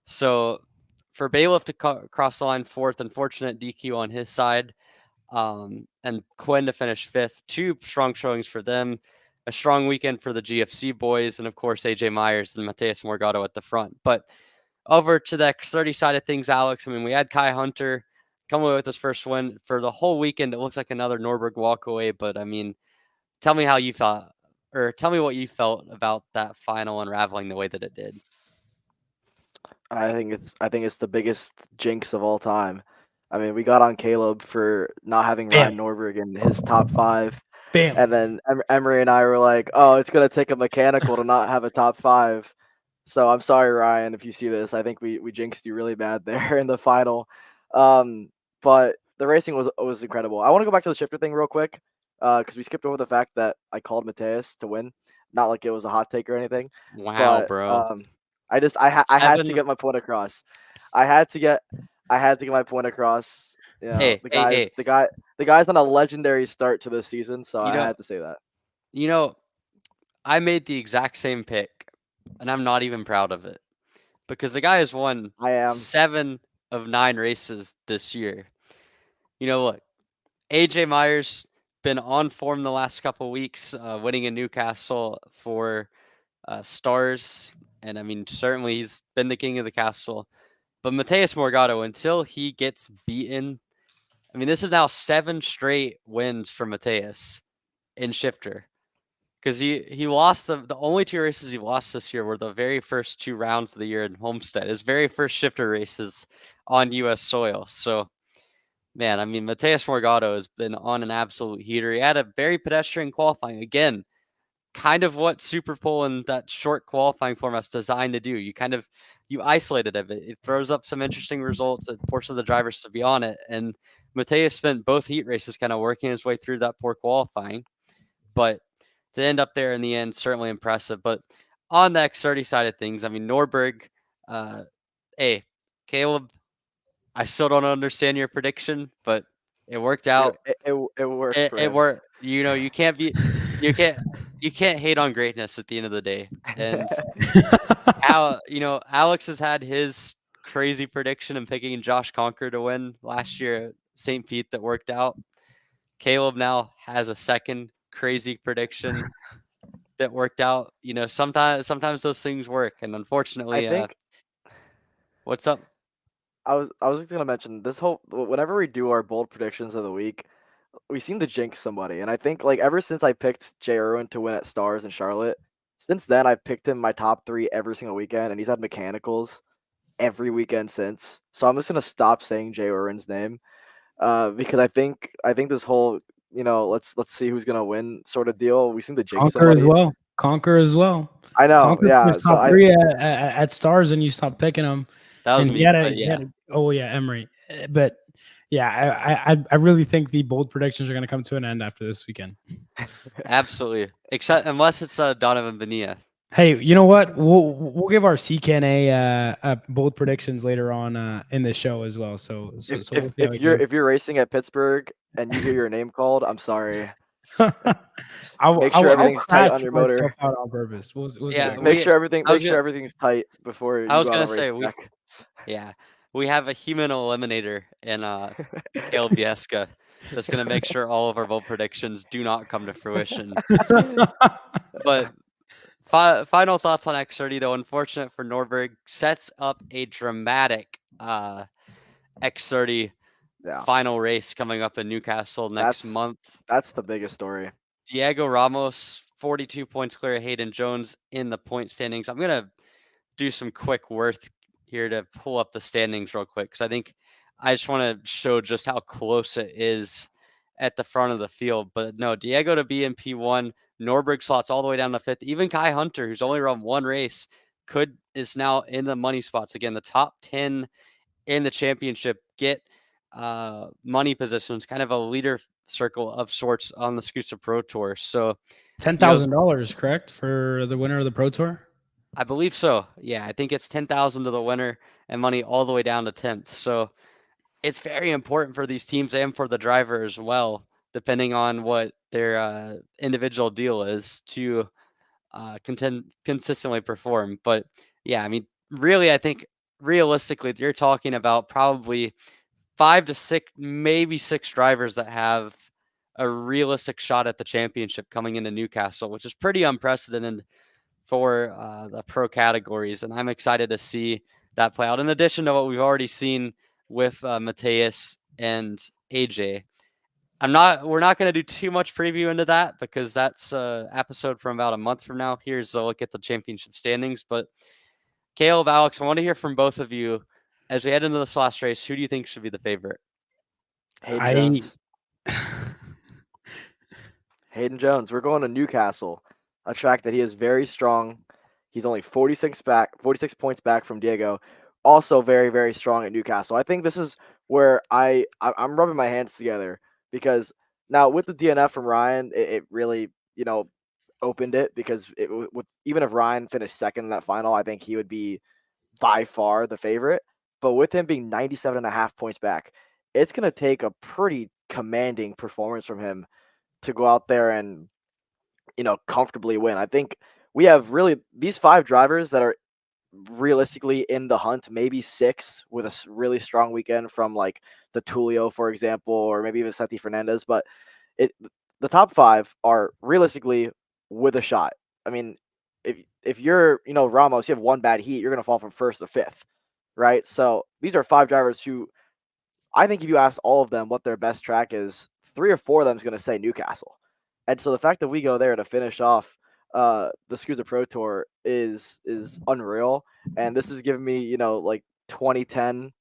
So for Bailiff to cross the line 4th, unfortunate DQ on his side, and Quinn to finish 5th. 2 strong showings for them. A strong weekend for the GFC boys, and of course AJ Myers and Mateus Morgado at the front. But over to the X30 side of things, Alex, I mean, we had Kai Hunter come away with his first win. For the whole weekend, it looks like another Norberg walkaway, but I mean, tell me how you thought or tell me what you felt about that final unraveling the way that it did. I think it's the biggest jinx of all time. I mean, we got on Kaleb for not having Bam. Ryan Norberg in his top 5, Bam. and then Emory and I were like, "Oh, it's gonna take a mechanical to not have a top 5." So I'm sorry, Ryan, if you see this. I think we jinxed you really bad there in the final. But the racing was incredible. I want to go back to the shifter thing real quick, because we skipped over the fact that I called Mateus to win. Not like it was a hot take or anything, Wow, but bro. I had to 7 get my point across. I had to get my point across. You know, Hey, hey, hey. the guy's on a legendary start to this season, so You I know, had to say that. you know, I made the exact same pick, and I'm not even proud of it because the guy has won I am. 7 of 9 races this year. Look, AJ Myers been on form the last couple weeks, winning in Newcastle for Stars, and I mean certainly he's been the king of the castle. But Mateus Morgado, until he gets beaten, I mean this is now 7 straight wins for Mateus in shifter. Because he lost the only 2 races he lost this year were the very first 2 rounds of the year in Homestead. His very first shifter races on U.S. soil. So, man, I mean, Mateus Morgado has been on an absolute heater. He had a very pedestrian qualifying. Again, kind of what Superpole and that short qualifying format's designed to do. You isolate it a bit. It throws up some interesting results. It forces the drivers to be on it. And Mateus spent both heat races kind of working his way through that poor qualifying. But to end up there in the end, certainly impressive. But on the X30 side of things, I mean, Norberg, hey, Kaleb, I still don't understand your prediction, but it worked out. It worked for It him. worked. You can't you can't hate on greatness at the end of the day. And Alex has had his crazy prediction and picking Josh Conker to win last year at St. Pete that worked out. Kaleb now has a second crazy prediction that worked out. Sometimes those things work, and I unfortunately, think what's up? I was just gonna mention this whole whenever we do our bold predictions of the week, we seem to jinx somebody, and I think like ever since I picked Jay Irwin to win at Stars in Charlotte, since then I've picked him my top 3 every single weekend, and he's had mechanicals every weekend since. So I'm just gonna stop saying Jay Irwin's name, because I think this whole let's see who's gonna win sort of deal. We seem to jinx Conquer as somebody. well. Conquer as well. I know, Conquer yeah. was top 3 at Stars, and you stopped picking him. That was And me, but yeah. oh yeah, Emory. But yeah, I really think the bold predictions are going to come to an end after this weekend. Absolutely. Except unless it's Donovan Bonilla. Hey, you know what? We'll give our CKNA bold predictions later on in the show as well. So we'll see how we do. if you're racing at Pittsburgh and you hear your name called, I'm sorry. Make sure everything's tight on your motor. Out on purpose. Make sure everything's tight before you I was go on gonna a say race track. yeah, we have a human eliminator in Kaleb Vieska that's gonna make sure all of our bold predictions do not come to fruition. But final thoughts on X30 though. Unfortunate for Norberg, sets up a dramatic X30 final race coming up in Newcastle next month. That's the biggest story. Diego Ramos, 42 points clear of Hayden Jones in the point standings. I'm going to do some quick worth here to pull up the standings real quick because I think I just want to show just how close it is at the front of the field. But no, Diego to be in P1, Norberg slots all the way down to 5th. Even Kai Hunter, who's only run 1 race, is now in the money spots. Again, the top 10 in the championship get money positions, kind of a leader circle of sorts on the SKUSA Pro Tour. So $10,000, correct, for the winner of the Pro Tour? I believe so. Yeah, I think it's 10,000 to the winner and money all the way down to 10th. So it's very important for these teams and for the driver as well, depending on what their individual deal is to consistently perform. But yeah, I mean, really, I think realistically, you're talking about probably 5 to 6, maybe 6 drivers that have a realistic shot at the championship coming into Newcastle, which is pretty unprecedented for the pro categories. And I'm excited to see that play out. In addition to what we've already seen with Mateus and AJ, We're not going to do too much preview into that because that's an episode from about a month from now. Here's a look at the championship standings. But Kaleb, Alex, I want to hear from both of you as we head into this last race. Who do you think should be the favorite? Hayden Jones. Hayden Jones. We're going to Newcastle, a track that he is very strong. He's only 46 points back from Diego. Also very, very strong at Newcastle. I think this is where I'm rubbing my hands together because now with the DNF from Ryan, it really, opened it because even if Ryan finished second in that final, I think he would be by far the favorite. But with him being 97.5 points back, it's going to take a pretty commanding performance from him to go out there and, comfortably win. I think we have really these 5 drivers that are realistically in the hunt, maybe 6 with a really strong weekend from like the Tulio, for example, or maybe even Santi Fernandez. But the top 5 are realistically with a shot. I mean, if you're, Ramos, you have one bad heat, you're going to fall from 1st to 5th, right? So these are 5 drivers who I think if you ask all of them what their best track is, 3 or 4 of them is going to say Newcastle. And so the fact that we go there to finish off the SKUSA Pro Tour is unreal. And this is giving me, like 2010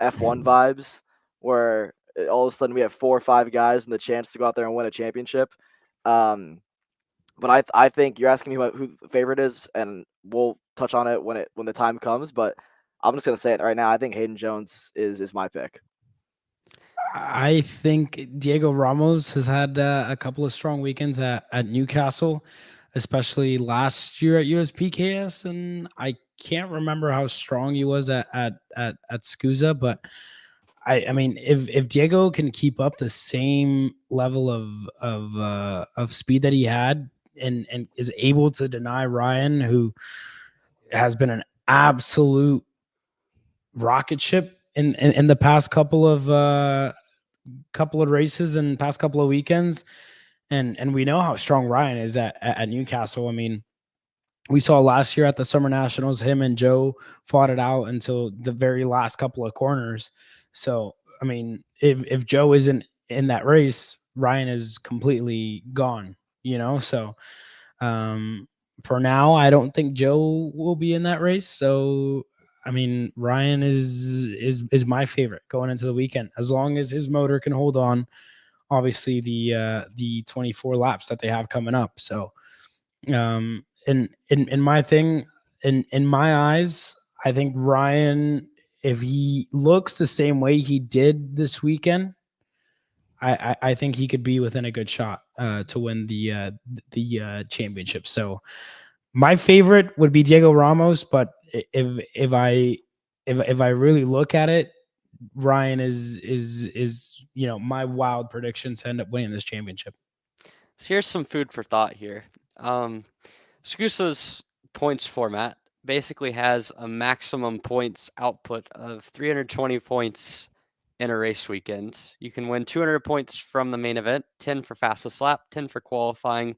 F1 vibes where all of a sudden we have 4 or 5 guys and the chance to go out there and win a championship. But I think you're asking me who the favorite is, and we'll touch on it when the time comes. But I'm just going to say it right now. I think Hayden Jones is my pick. I think Diego Ramos has had a couple of strong weekends at Newcastle, especially last year at USPKS, and I can't remember how strong he was at SKUSA, but I mean, if Diego can keep up the same level of speed that he had and is able to deny Ryan, who has been an absolute rocket ship in the past couple of races and past couple of weekends, and we know how strong Ryan is at Newcastle. I mean, we saw last year at the Summer Nationals, him and Joe fought it out until the very last couple of corners. So I mean, if Joe isn't in that race, Ryan is completely gone, so for now I don't think Joe will be in that race. So I mean, Ryan is my favorite going into the weekend, as long as his motor can hold on. Obviously, the 24 laps that they have coming up. So, in my thing, in my eyes, I think Ryan, if he looks the same way he did this weekend, I think he could be within a good shot to win the championship. So, my favorite would be Diego Ramos, but if I really look at it, Ryan is my wild prediction to end up winning this championship. So here's some food for thought here. SKUSA's points format basically has a maximum points output of 320 points in a race weekend. You can win 200 points from the main event, 10 for fastest lap, 10 for qualifying,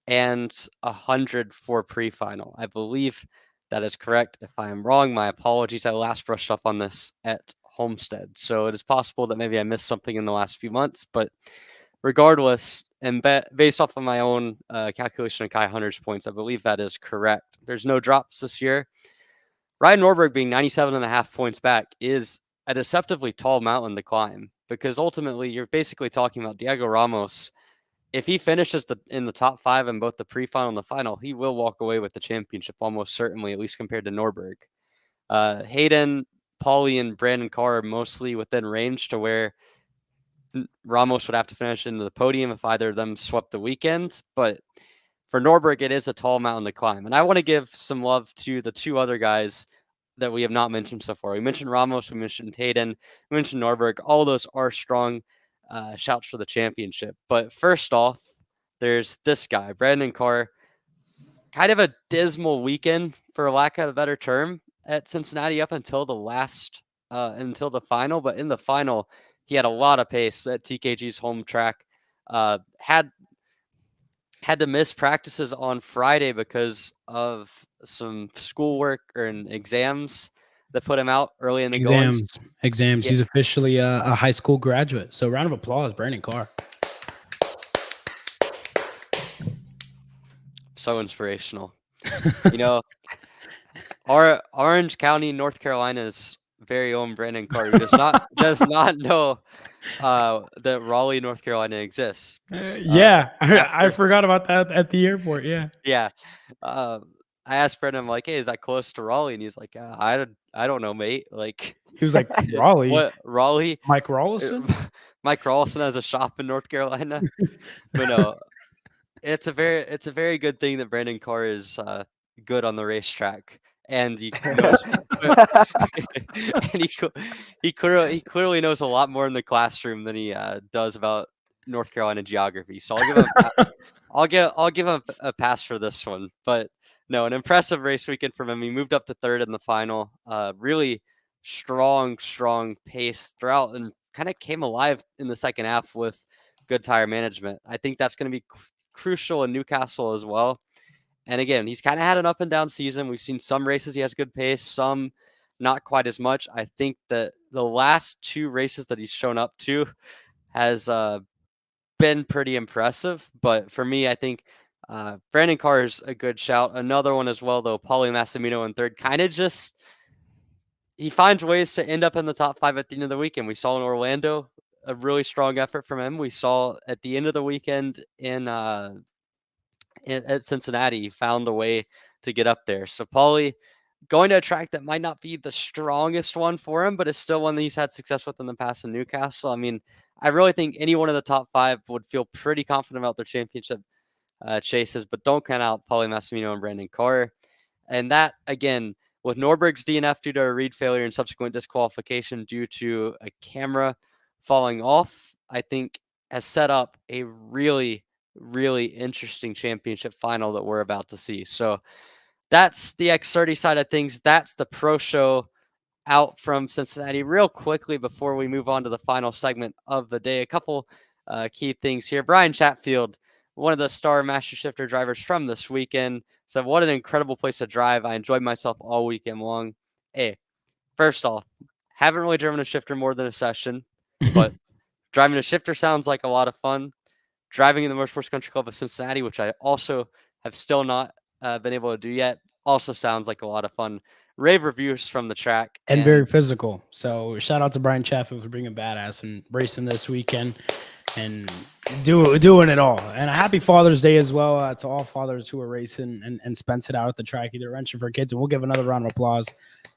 and 100 for pre-final. I believe that is correct. If I am wrong, my apologies. I last brushed up on this at Homestead, so it is possible that maybe I missed something in the last few months, but regardless, and based off of my own calculation of Kai Hunter's points, I believe that is correct. There's no drops this year. Ryan Norberg being 97.5 points back is a deceptively tall mountain to climb, because ultimately you're basically talking about Diego Ramos. If he finishes in the top 5 in both the pre-final and the final, he will walk away with the championship almost certainly, at least compared to Norberg. Hayden, Pauly, and Brandon Carr are mostly within range to where Ramos would have to finish into the podium if either of them swept the weekend. But for Norberg, it is a tall mountain to climb. And I want to give some love to the 2 other guys that we have not mentioned so far. We mentioned Ramos, we mentioned Hayden, we mentioned Norberg. All those are strong shouts for the championship. But first off, there's this guy, Brandon Carr. Kind of a dismal weekend, for lack of a better term, at Cincinnati up until until the final. But in the final, he had a lot of pace at TKG's home track. Had to miss practices on Friday because of some schoolwork and exams that put him out early in the Exams. Yeah. He's officially a high school graduate. So round of applause, Brandon Carr. so inspirational. You know, our Orange County, North Carolina's very own Brandon Carr, who does not know that Raleigh, North Carolina exists. Yeah, I After forgot about that at the airport. Yeah, yeah, I asked Brendan, I'm like, "Hey, is that close to Raleigh?" And he's like, I don't know, mate. Like, he was like Raleigh, what Raleigh? Mike Uh, Rawlison. Mike Rawlson has a shop in North Carolina, but no, it's a very good thing that Brandon Carr is good on the racetrack, and he knows, and he clearly knows a lot more in the classroom than he does about North Carolina geography. So I'll give him a pass for this one. But no, an impressive race weekend from him. He moved up to third in the final. Really strong pace throughout, and kind of came alive in the second half with good tire management. I think that's going to be crucial in Newcastle as well. And again, he's kind of had an up and down season. We've seen some races he has good pace, some not quite as much. I think that the last 2 races that he's shown up to has been pretty impressive. But for me, I think Brandon Carr is a good shout. Another one as well, though, Paulie Massimino in third. Kind of just, he finds ways to end up in the top 5 at the end of the weekend. We saw in Orlando a really strong effort from him. We saw at the end of the weekend at Cincinnati, he found a way to get up there. So Paulie going to a track that might not be the strongest one for him, but it's still one that he's had success with in the past in Newcastle. I mean, I really think any one of the top 5 would feel pretty confident about their championship chases, but don't count out Paulie Massimino and Brandon Carr. And that, again, with Norberg's DNF due to a reed failure and subsequent disqualification due to a camera falling off, I think has set up a really interesting championship final that we're about to see. So that's the X30 side of things. That's the pro show out from Cincinnati. Real quickly before we move on to the final segment of the day, a couple key things here. Brian Chatfield, one of the star Master Shifter drivers from this weekend, said, "What an incredible place to drive. I enjoyed myself all weekend long." Hey, first off, haven't really driven a shifter more than a session, but driving a shifter sounds like a lot of fun. Driving in the Motorsports Country Club of Cincinnati, which I also have still not been able to do yet, also sounds like a lot of fun. Rave reviews from the track. And very physical. So shout out to Brian Chatfield for being a badass and racing this weekend and doing it all. And a happy Father's Day as well to all fathers who are racing and spent it out at the track, either wrenching for kids. And we'll give another round of applause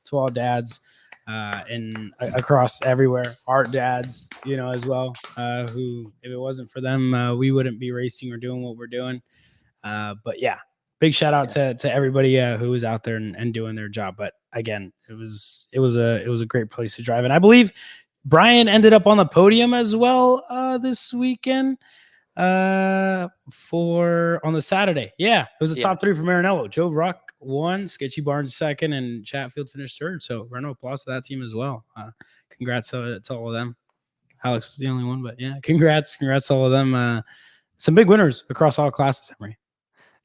to all dads and across everywhere, our dads, as well, who, if it wasn't for them, we wouldn't be racing or doing what we're doing. But yeah, big shout out to everybody who was out there and doing their job. But again, it was a great place to drive. And I believe Brian ended up on the podium as well this weekend for on the Saturday. Yeah, it was a top 3 for Maranello. Joe Ruck won, Sketchy Barnes second, and Chatfield finished third. So round of applause to that team as well. Congrats to all of them. Alex is the only one, but yeah, congrats to all of them. Some big winners across all classes, Emory.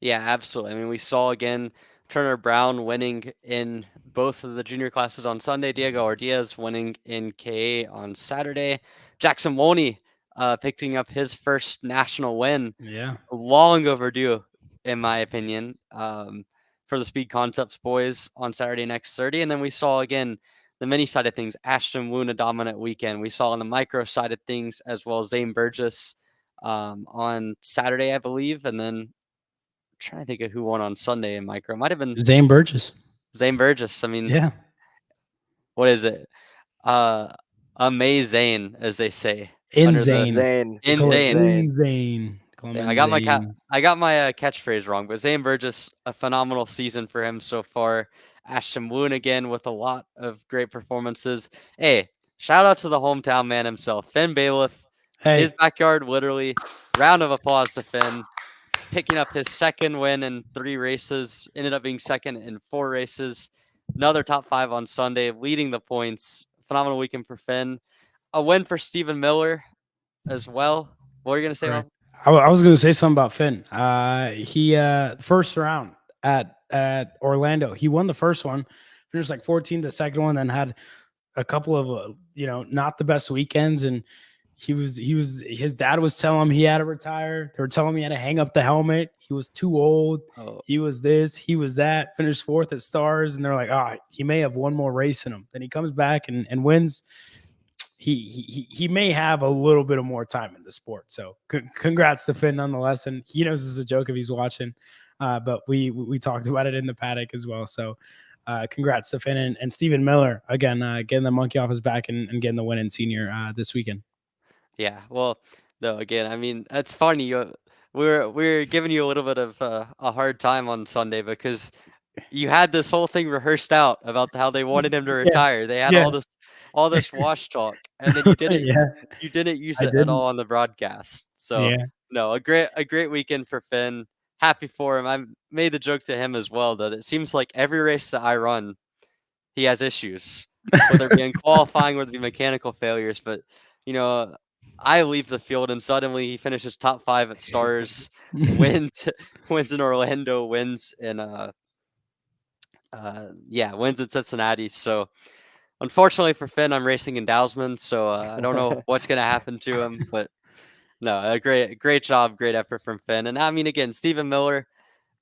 Yeah, absolutely. I mean, we saw again Turner Brown winning in both of the junior classes on Sunday. Diego Ordiaz winning in KA on Saturday. Jackson Woney picking up his first national win. Yeah, long overdue, in my opinion, for the Speed Concepts boys on Saturday in X30. And then we saw again the mini side of things. Ashton Woon, a dominant weekend. We saw on the micro side of things as well Zane Burgess on Saturday, I believe, and then trying to think of who won on Sunday in micro. Might have been Zane Burgess. I mean, yeah. What is it? Amazing, as they say. Insane. Insane. I got my catchphrase wrong, but Zane Burgess, a phenomenal season for him so far. Ashton Woon again with a lot of great performances. Hey, shout out to the hometown man himself, Finn Bailiff. Hey. His backyard, literally. Round of applause to Finn. Picking up his second win in 3 races, ended up being second in 4 races. Another top 5 on Sunday, leading the points. Phenomenal weekend for Finn. A win for Stephen Miller as well. What are you going to say, Rob? I was going to say something about Finn. He first round at Orlando, he won the first one, finished like 14th the second one, then had a couple of not the best weekends, and His dad was telling him he had to retire. They were telling him he had to hang up the helmet. He was too old. Oh, He was this, he was that, finished 4th at Stars. And they're like, he may have one more race in him. Then he comes back and wins. He may have a little bit of more time in the sport. So congrats to Finn nonetheless. And he knows this is a joke if he's watching. But we talked about it in the paddock as well. So congrats to Finn and Stephen Miller again, getting the monkey off his back and getting the win in senior this weekend. yeah. Well, no, again, I mean, it's funny. We're giving you a little bit of a hard time on Sunday because you had this whole thing rehearsed out about how they wanted him to retire. They had all this wash talk, and then you didn't use it at all on the broadcast. So no, a great weekend for Finn. Happy for him. I made the joke to him as well that it seems like every race that I run, he has issues, whether it be in qualifying, whether it be mechanical failures. But I leave the field and suddenly he finishes top 5 at Stars, wins in Orlando, wins in Cincinnati. So unfortunately for Finn, I'm racing in Dowsman, so I don't know what's gonna happen to him. But no, a great job, great effort from Finn. And I mean, again, Stephen Miller,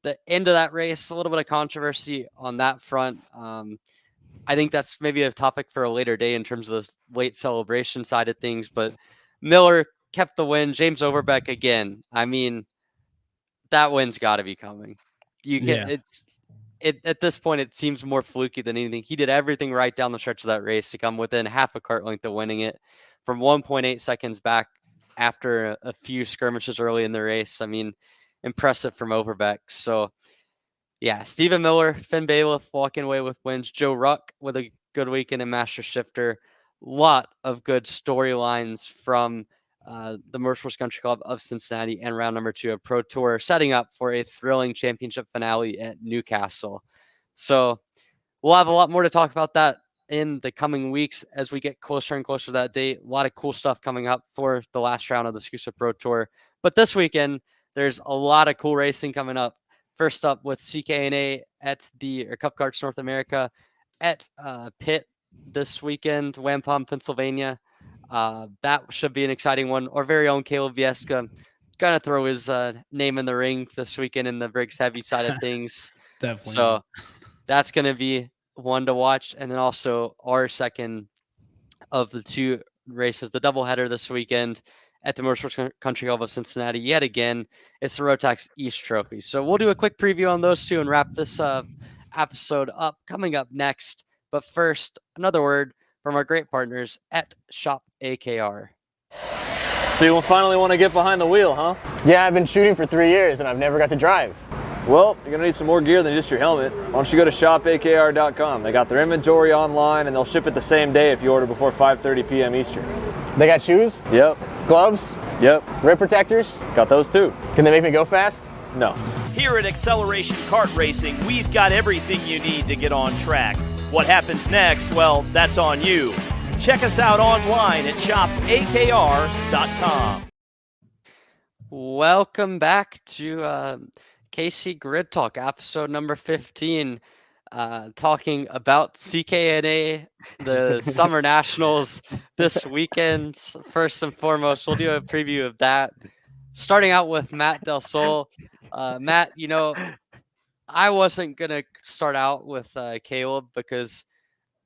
the end of that race, a little bit of controversy on that front. I think that's maybe a topic for a later day in terms of the late celebration side of things. But Miller kept the win. James Overbeck again. I mean, that win's got to be coming. At this point, it seems more fluky than anything. He did everything right down the stretch of that race to come within half a kart length of winning it from 1.8 seconds back after a few skirmishes early in the race. I mean, impressive from Overbeck. So, yeah, Stephen Miller, Finn Bailiff walking away with wins. Joe Ruck with a good weekend in Master Shifter. Lot of good storylines from the Motorsports Country Club of Cincinnati and round number 2 of Pro Tour, setting up for a thrilling championship finale at Newcastle. So we'll have a lot more to talk about that in the coming weeks as we get closer and closer to that date. A lot of cool stuff coming up for the last round of the SKUSA Pro Tour. But this weekend, there's a lot of cool racing coming up. First up with CKNA at the Cup Karts North America at Pitt this weekend, Wampum, Pennsylvania. That should be an exciting one. Our very own Kaleb Vieska gonna throw his name in the ring this weekend in the Briggs Heavy side of things. Definitely. So that's gonna be one to watch. And then also our second of the 2 races, the doubleheader this weekend at the Motorsports Country Club of Cincinnati. Yet again, it's the Rotax East Trophy. So we'll do a quick preview on those 2 and wrap this episode up. Coming up next, but first, another word from our great partners at Shop AKR. So you finally want to get behind the wheel, huh? Yeah, I've been shooting for 3 years and I've never got to drive. Well, you're going to need some more gear than just your helmet. Why don't you go to shopakr.com. They got their inventory online and they'll ship it the same day if you order before 5:30 p.m. Eastern. They got shoes? Yep. Gloves? Yep. Rip protectors? Got those too. Can they make me go fast? No. Here at Acceleration Kart Racing, we've got everything you need to get on track. What happens next? Well, that's on you. Check us out online at shopakr.com. Welcome back to KC Grid Talk, episode number 15. Talking about CKNA, the Summer Nationals this weekend. First and foremost, we'll do a preview of that. Starting out with Matt Del Sol. Matt, I wasn't going to start out with Kaleb because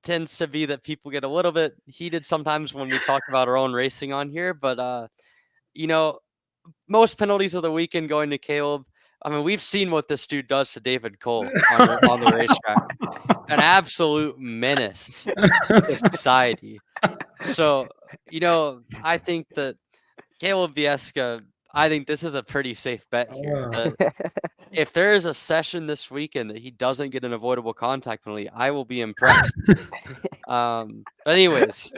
it tends to be that people get a little bit heated sometimes when we talk about our own racing on here. But, most penalties of the weekend going to Kaleb. I mean, we've seen what this dude does to David Cole on the racetrack. An absolute menace to society. So, I think that Kaleb Vieska, I think this is a pretty safe bet here. If there is a session this weekend that he doesn't get an avoidable contact penalty, I will be impressed. But anyways,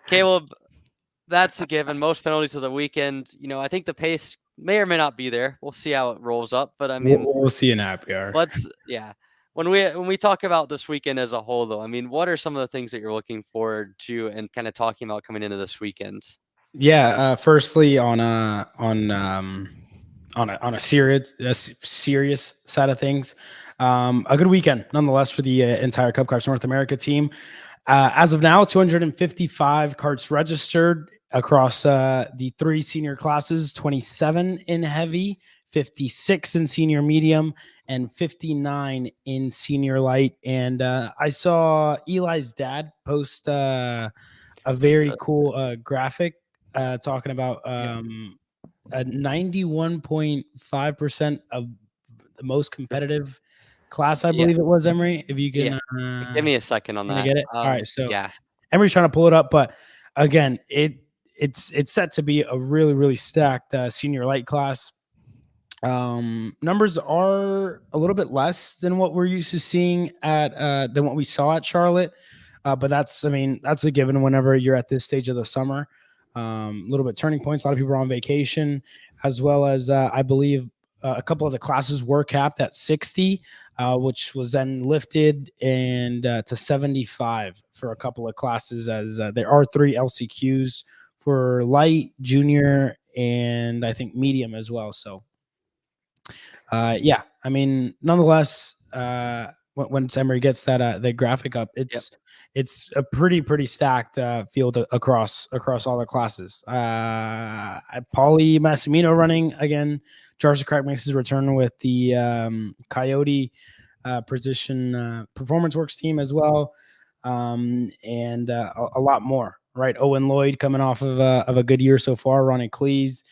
Kaleb, that's a given. Most penalties of the weekend. I think the pace may or may not be there. We'll see how it rolls up. But I mean, we'll see in happy hour. When we talk about this weekend as a whole, though, I mean, what are some of the things that you're looking forward to and kind of talking about coming into this weekend? Yeah. Firstly, on a serious side of things, a good weekend nonetheless for the entire Cup Karts North America team. As of now, 255 karts registered. across the 3 senior classes, 27 in heavy, 56 in senior medium, and 59 in senior light. And I saw Eli's dad post a very cool graphic talking about a 91.5% of the most competitive class, I Yeah, believe it was, Emory. If you yeah. can, Give me a second on gonna that. get it. All right, so Yeah, Emory's trying to pull it up, but again, it's set to be a really stacked senior light class. Numbers are a little bit less than what we're used to seeing at than what we saw at Charlotte, but that's that's a given whenever you're at this stage of the summer. A little bit turning points. A lot of people are on vacation, as well as I believe a couple of the classes were capped at 60, which was then lifted and to 75 for a couple of classes, as there are 3 LCQs for light, junior, and I think medium as well. So yeah, nonetheless, when Emory gets that the graphic up, yep. it's a pretty stacked field across all the classes. Paulie Massimino running again. Jarza Crack makes his return with the Coyote position performance works team as well, and a lot more. Right, Owen Lloyd coming off of a good year so far. Ronnie Cleese.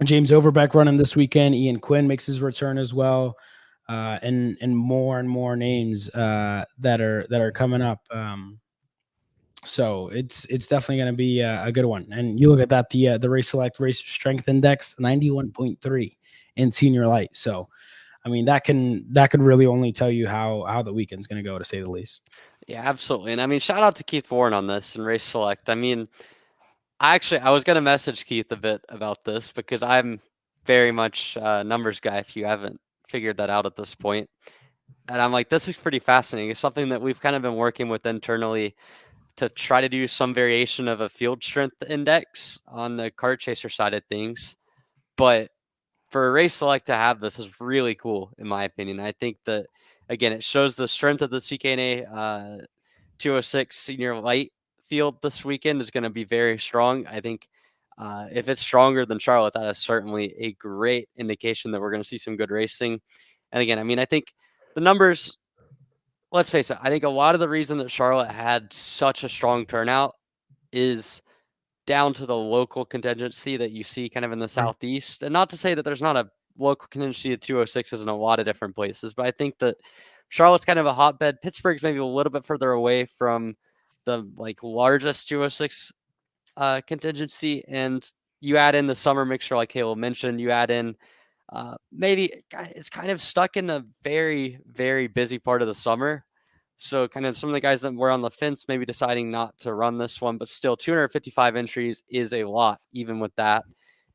James Overbeck running this weekend. Ian Quinn makes his return as well, and more names that are coming up. So it's definitely going to be a good one. And you look at that, the Race Select Race Strength Index 91.3 in senior light. So that could really only tell you how the weekend's going to go, to say the least. Yeah, absolutely. And shout out to Keith Warren on this and Race Select. I was gonna message Keith a bit about this because I'm very much a numbers guy. If you haven't figured that out at this point, and I'm like, this is pretty fascinating. It's something that we've kind of been working with internally to try to do some variation of a field strength index on the kart chaser side of things. But for a Race Select to have this is really cool, in my opinion. I think that again, it shows the strength of the CKNA 206 senior light field this weekend is going to be very strong. I think if it's stronger than Charlotte, that is certainly a great indication that we're going to see some good racing. And again, I think the numbers, let's face it, I think a lot of the reason that Charlotte had such a strong turnout is down to the local contingency that you see kind of in the Southeast. And not to say that there's not a local contingency of 206s in a lot of different places, but I think that Charlotte's kind of a hotbed. Pittsburgh's maybe a little bit further away from the largest 206 contingency. And you add in the summer mixture, like Caleb mentioned, you add in maybe it's kind of stuck in a very, very busy part of the summer. So kind of some of the guys that were on the fence maybe deciding not to run this one, but still 255 entries is a lot. Even with that,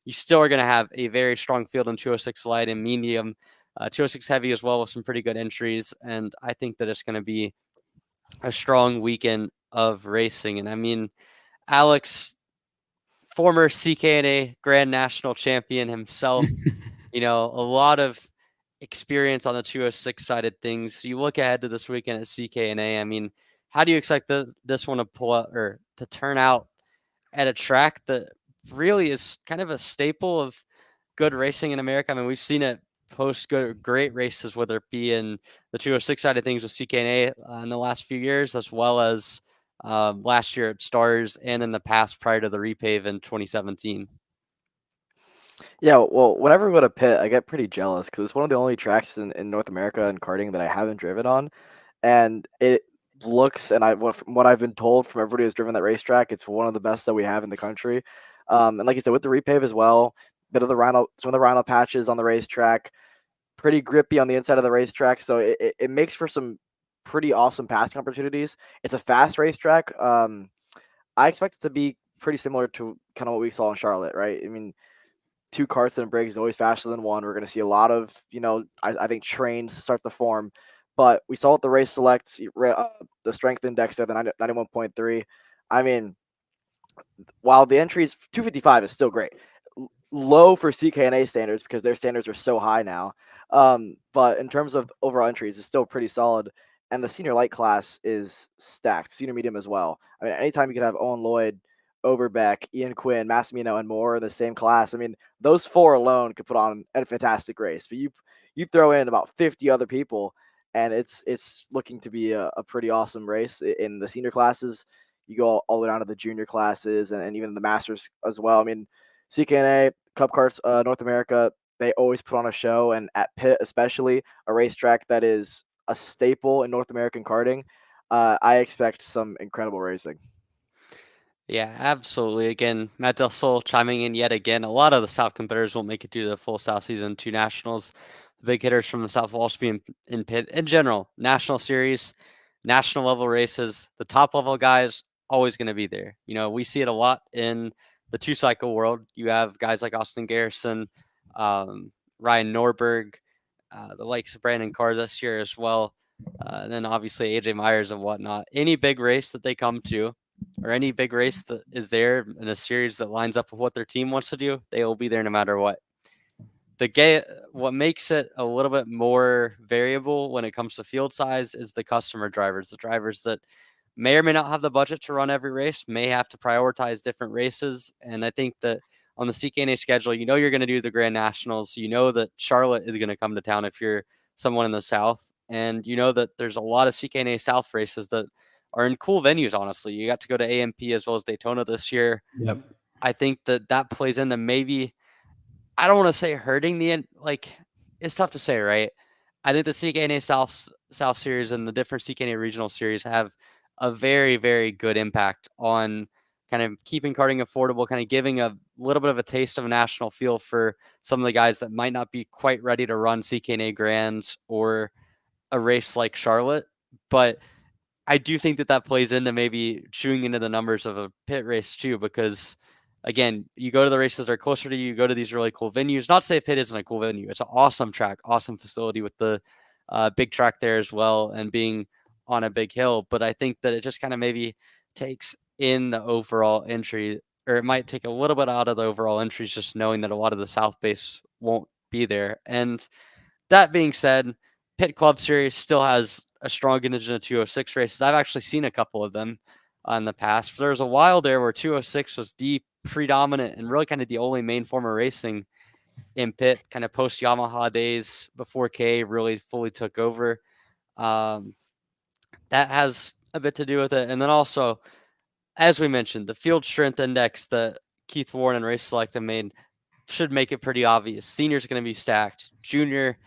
you still are going to have a very strong field in 206 light and medium, 206 heavy as well with some pretty good entries. And I think that it's going to be a strong weekend of racing. And Alex, former CKNA Grand National Champion himself, a lot of experience on the 206 side of things. You look ahead to this weekend at CKNA. How do you expect this one to pull out or to turn out at a track that really is kind of a staple of good racing in America? We've seen it post great races, whether it be in the 206 side of things with CKNA in the last few years, as well as last year at Stars and in the past prior to the repave in 2017. Yeah, well, whenever we go to Pitt, I get pretty jealous because it's one of the only tracks in North America in karting that I haven't driven on, and it looks from what I've been told from everybody who's driven that racetrack, it's one of the best that we have in the country. And like you said, with the repave as well, some of the rhino patches on the racetrack, pretty grippy on the inside of the racetrack, so it makes for some pretty awesome passing opportunities. It's a fast racetrack. I expect it to be pretty similar to kind of what we saw in Charlotte, right? 2 carts and a brake is always faster than one. We're going to see a lot of, I think trains start to form. But we saw at the Race Select, the strength index there, the 91.3. While the entries, 255 is still great. Low for CKNA standards because their standards are so high now. But in terms of overall entries, it's still pretty solid. And the senior light class is stacked, senior medium as well. Anytime you can have Owen Lloyd Overbeck, Ian Quinn, Massimino, and more in the same class. I mean, those 4 alone could put on a fantastic race. But you throw in about 50 other people, and it's looking to be a pretty awesome race in the senior classes. You go all the way down to the junior classes and even the masters as well. I mean, CKNA, Cup Karts, North America, they always put on a show, and at Pitt especially, a racetrack that is a staple in North American karting. I expect some incredible racing. Yeah, absolutely. Again, Matt Del Sol chiming in yet again. A lot of the South competitors won't make it to the full South season 2 nationals. The big hitters from the South will also be in Pitt. In general, national series, national level races, the top level guys always going to be there. You know, we see it a lot in the 2-cycle world. You have guys like Austin Garrison, Ryan Norberg, the likes of Brandon Carr this year as well. And then obviously AJ Myers and whatnot. Any big race that they come to, or any big race that is there in a series that lines up with what their team wants to do, they will be there no matter what. What makes it a little bit more variable when it comes to field size is the customer drivers, the drivers that may or may not have the budget to run every race, may have to prioritize different races. And I think that on the CKNA schedule, you know you're going to do the Grand Nationals. You know that Charlotte is going to come to town if you're someone in the South. And you know that there's a lot of CKNA South races that are in cool venues, honestly. You got to go to AMP as well as Daytona this year. Yep. I think that plays into maybe, I don't want to say hurting the end. Like, it's tough to say, right? I think the CKNA South series and the different CKNA regional series have a very, very good impact on kind of keeping karting affordable, kind of giving a little bit of a taste of a national feel for some of the guys that might not be quite ready to run CKNA Grands or a race like Charlotte. But I do think that plays into maybe chewing into the numbers of a Pitt race too, because again, you go to the races that are closer to you, you go to these really cool venues. Not to say Pitt isn't a cool venue. It's an awesome track, awesome facility with the big track there as well and being on a big hill. But I think that it just kind of maybe takes in the overall entry, or it might take a little bit out of the overall entries, just knowing that a lot of the South base won't be there. And that being said, Pitt Club Series still has a strong contingent of 206 races. I've actually seen a couple of them in the past. There was a while there where 206 was the predominant and really kind of the only main form of racing in Pitt, kind of post Yamaha days before K really fully took over. That has a bit to do with it. And then also, as we mentioned, the field strength index that Keith Warren and Race Select have made should make it pretty obvious. Seniors are going to be stacked. Junior,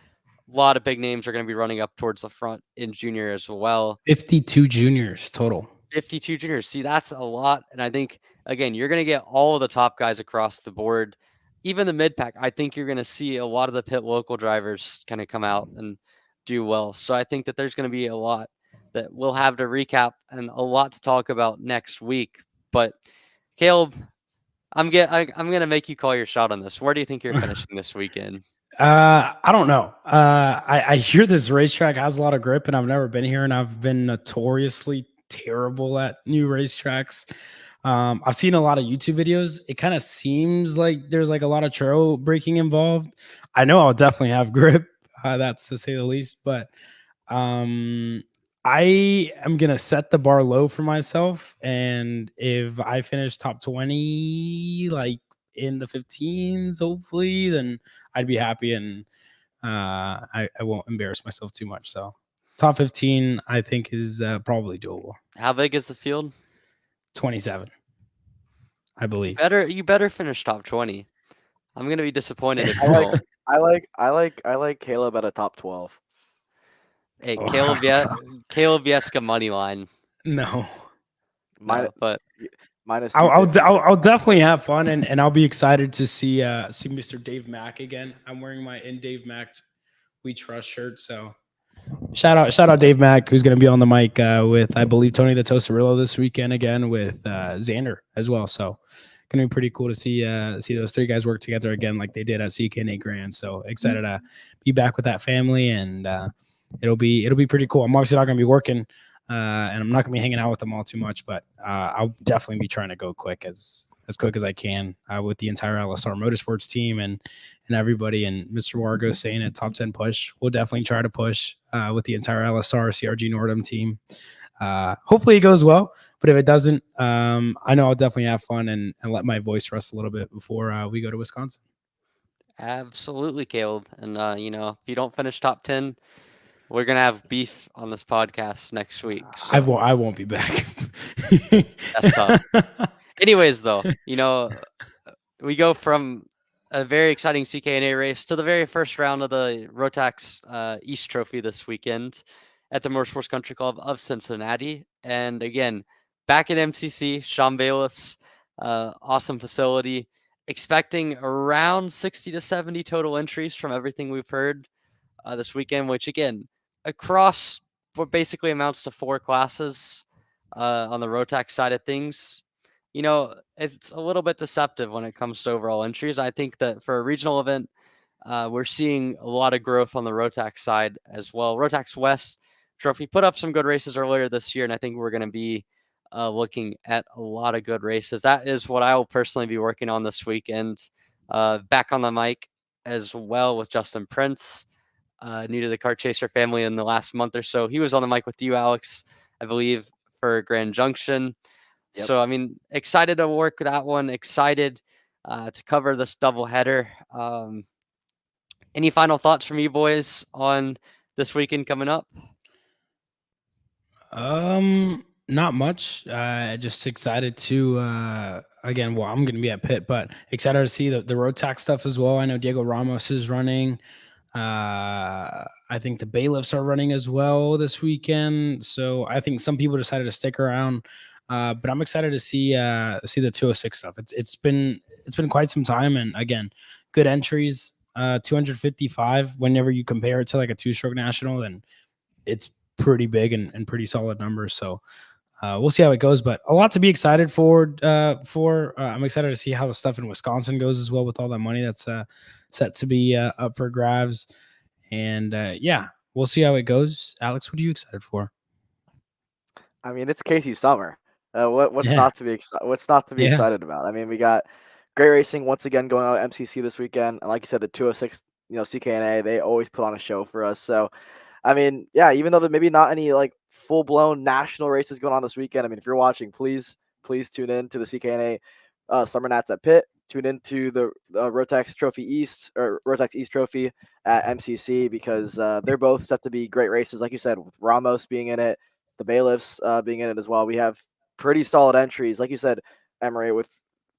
a lot of big names are going to be running up towards the front in junior as well. 52 juniors total. 52 juniors. See, that's a lot. And I think, again, you're going to get all of the top guys across the board. Even the mid-pack, I think you're going to see a lot of the Pitt local drivers kind of come out and do well. So I think that there's going to be a lot that we'll have to recap and a lot to talk about next week. But Kaleb, I'm going to make you call your shot on this. Where do you think you're finishing this weekend? I don't know. I hear this racetrack has a lot of grip, and I've never been here, and I've been notoriously terrible at new racetracks. I've seen a lot of YouTube videos. It kind of seems like there's like a lot of trail braking involved. I know I'll definitely have grip. That's to say the least, but I am going to set the bar low for myself. And if I finish top 20, like in the 15s, hopefully, then I'd be happy. And I won't embarrass myself too much. So top 15, I think, is probably doable. How big is the field? 27, I believe. You better finish top 20. I'm gonna be disappointed if you I don't. like Kaleb at a top 12. Hey, Oh. Kaleb Vieska money line. No. But Minus I'll definitely have fun, and I'll be excited to see Mr. Dave Mack again. I'm wearing my In Dave Mack We Trust shirt, so shout out Dave Mack, who's going to be on the mic with, I believe, Tony the Tosarillo this weekend again with Xander as well. So going to be pretty cool to see those three guys work together again like they did at CKNA Grand. So excited to be back with that family, and it'll be pretty cool. I'm obviously not going to be working. And I'm not gonna be hanging out with them all too much, but I'll definitely be trying to go quick as quick as I can with the entire LSR Motorsports team and everybody. And Mr. Wargo saying it, top 10 push. We'll definitely try to push with the entire LSR CRG Nordum team. Hopefully it goes well. But if it doesn't, I know I'll definitely have fun and let my voice rest a little bit before we go to Wisconsin. Absolutely, Caleb. And if you don't finish top 10, we're gonna have beef on this podcast next week. I So won't be back. that's tough. Anyways, though, we go from a very exciting CKNA race to the very first round of the Rotax East Trophy this weekend at the Motorsports Country Club of Cincinnati. And again, back at MCC, Sean Bailiff's awesome facility, expecting around 60 to 70 total entries from everything we've heard this weekend, which again, across what basically amounts to 4 classes on the Rotax side of things. It's a little bit deceptive when it comes to overall entries. I think that for a regional event, we're seeing a lot of growth on the Rotax side as well. Rotax West Trophy put up some good races earlier this year, and I think we're going to be looking at a lot of good races. That is what I will personally be working on this weekend. Back on the mic as well with Justin Prince, new to the Kart Chaser family in the last month or so. He was on the mic with you, Alex, I believe, for Grand Junction. Yep. So, excited to work that one. Excited to cover this doubleheader. Any final thoughts from you boys on this weekend coming up? Not much. Just excited to again. Well, I'm going to be at pit, but excited to see the road tax stuff as well. I know Diego Ramos is running. I think the bailiffs are running as well this weekend. So I think some people decided to stick around. But I'm excited to see the 206 stuff. It's been quite some time, and again, good entries. 255. Whenever you compare it to like a 2-stroke national, then it's pretty big and pretty solid numbers. So we'll see how it goes, but a lot to be excited for. I'm excited to see how the stuff in Wisconsin goes as well with all that money that's set to be up for grabs. And yeah, we'll see how it goes. Alex, what are you excited for? I mean, it's Casey Summer. What's Yeah. not to be excited about? I mean, we got great racing once again going on at MCC this weekend, and like you said, the 206, CKNA, they always put on a show for us. So, I mean, yeah, even though there maybe not any like full blown national races going on this weekend, I mean, if you're watching, please tune in to the CKNA Summer Nats at Pitt. Tune into the Rotax Trophy East or Rotax East Trophy at MCC because they're both set to be great races, like you said, with Ramos being in it, the bailiffs being in it as well. We have pretty solid entries, like you said, Emory, with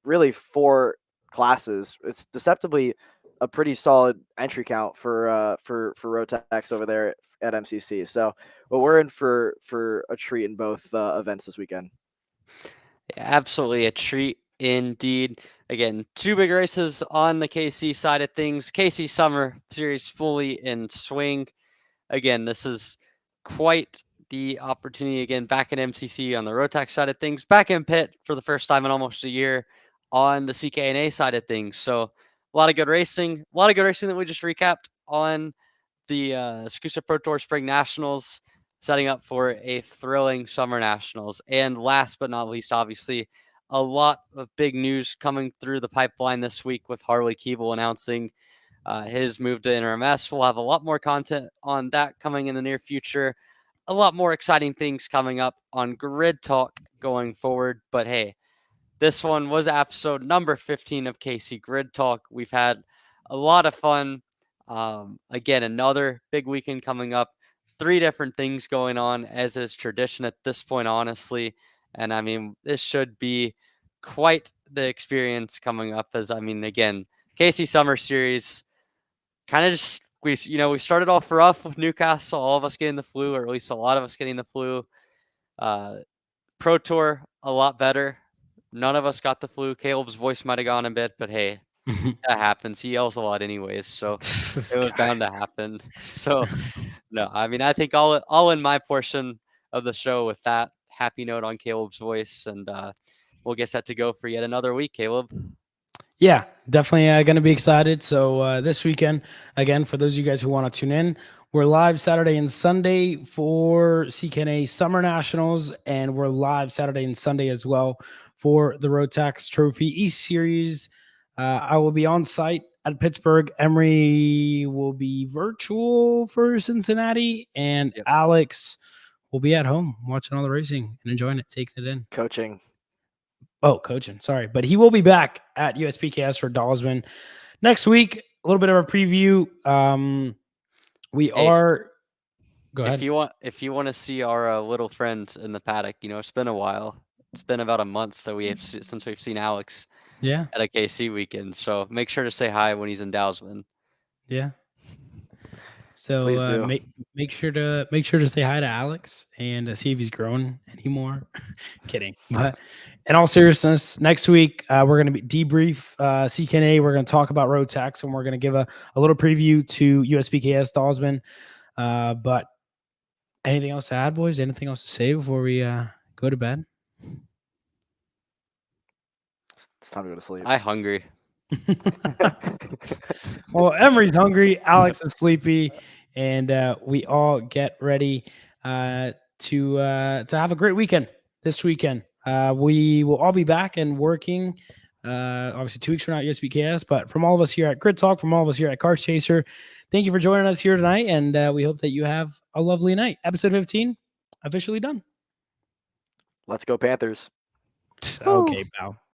really 4 classes. It's deceptively a pretty solid entry count for Rotax over there at MCC. So, but we're in for a treat in both events this weekend. Yeah, absolutely a treat indeed. Again, 2 big races on the KC side of things. KC Summer Series fully in swing. Again, this is quite the opportunity again back at MCC on the Rotax side of things, back in pit for the first time in almost a year on the CKNA side of things. So a lot of good racing that we just recapped on the SKUSA Pro Tour Spring Nationals, setting up for a thrilling Summer Nationals. And last but not least, obviously, a lot of big news coming through the pipeline this week with Harley Keeble announcing his move to NRMS. We'll have a lot more content on that coming in the near future. A lot more exciting things coming up on Grid Talk going forward. But hey, this one was episode number 15 of KC Grid Talk. We've had a lot of fun. Again, another big weekend coming up. 3 different things going on, as is tradition at this point, honestly. And I mean, this should be quite the experience coming up. Again, KC Summer Series kind of just we started off rough with Newcastle, all of us getting the flu, or at least a lot of us getting the flu. Pro Tour a lot better. None of us got the flu. Caleb's voice might have gone a bit, but hey, that happens. He yells a lot anyways, so it was bound to happen. So no, I think I'll end my portion of the show with that happy note on Caleb's voice, and we'll get set to go for yet another week, Caleb. Yeah, definitely going to be excited. So this weekend, again, for those of you guys who want to tune in, we're live Saturday and Sunday for CKNA Summer Nationals, and we're live Saturday and Sunday as well for the Rotax Trophy East Series. I will be on site at Pittsburgh. Emory will be virtual for Cincinnati, and Yep. Alex we'll be at home watching all the racing and enjoying it, taking it in. Coaching. Oh, coaching. Sorry. But he will be back at USPKS for Dalsman next week. A little bit of a preview. We are. Go ahead. If you want to see our little friend in the paddock, it's been a while. It's been about a month that since we've seen Alex. Yeah. At a KC weekend, so make sure to say hi when he's in Dalsman. Yeah. So make sure to say hi to Alex and see if he's grown anymore. Kidding. But in all seriousness, next week we're going to debrief CKNA. We're going to talk about road tax, and we're going to give a little preview to USPKS Dalsman. But anything else to add, boys? Anything else to say before we go to bed? It's time to go to sleep. I'm hungry. Well, Emory's hungry. Alex is sleepy, and we all get ready to have a great weekend this weekend. We will all be back and working. Obviously, 2 weeks from now at USPKS, but from all of us here at Grid Talk, from all of us here at Cars Chaser, thank you for joining us here tonight, and we hope that you have a lovely night. Episode 15 officially done. Let's go Panthers. Okay, pal.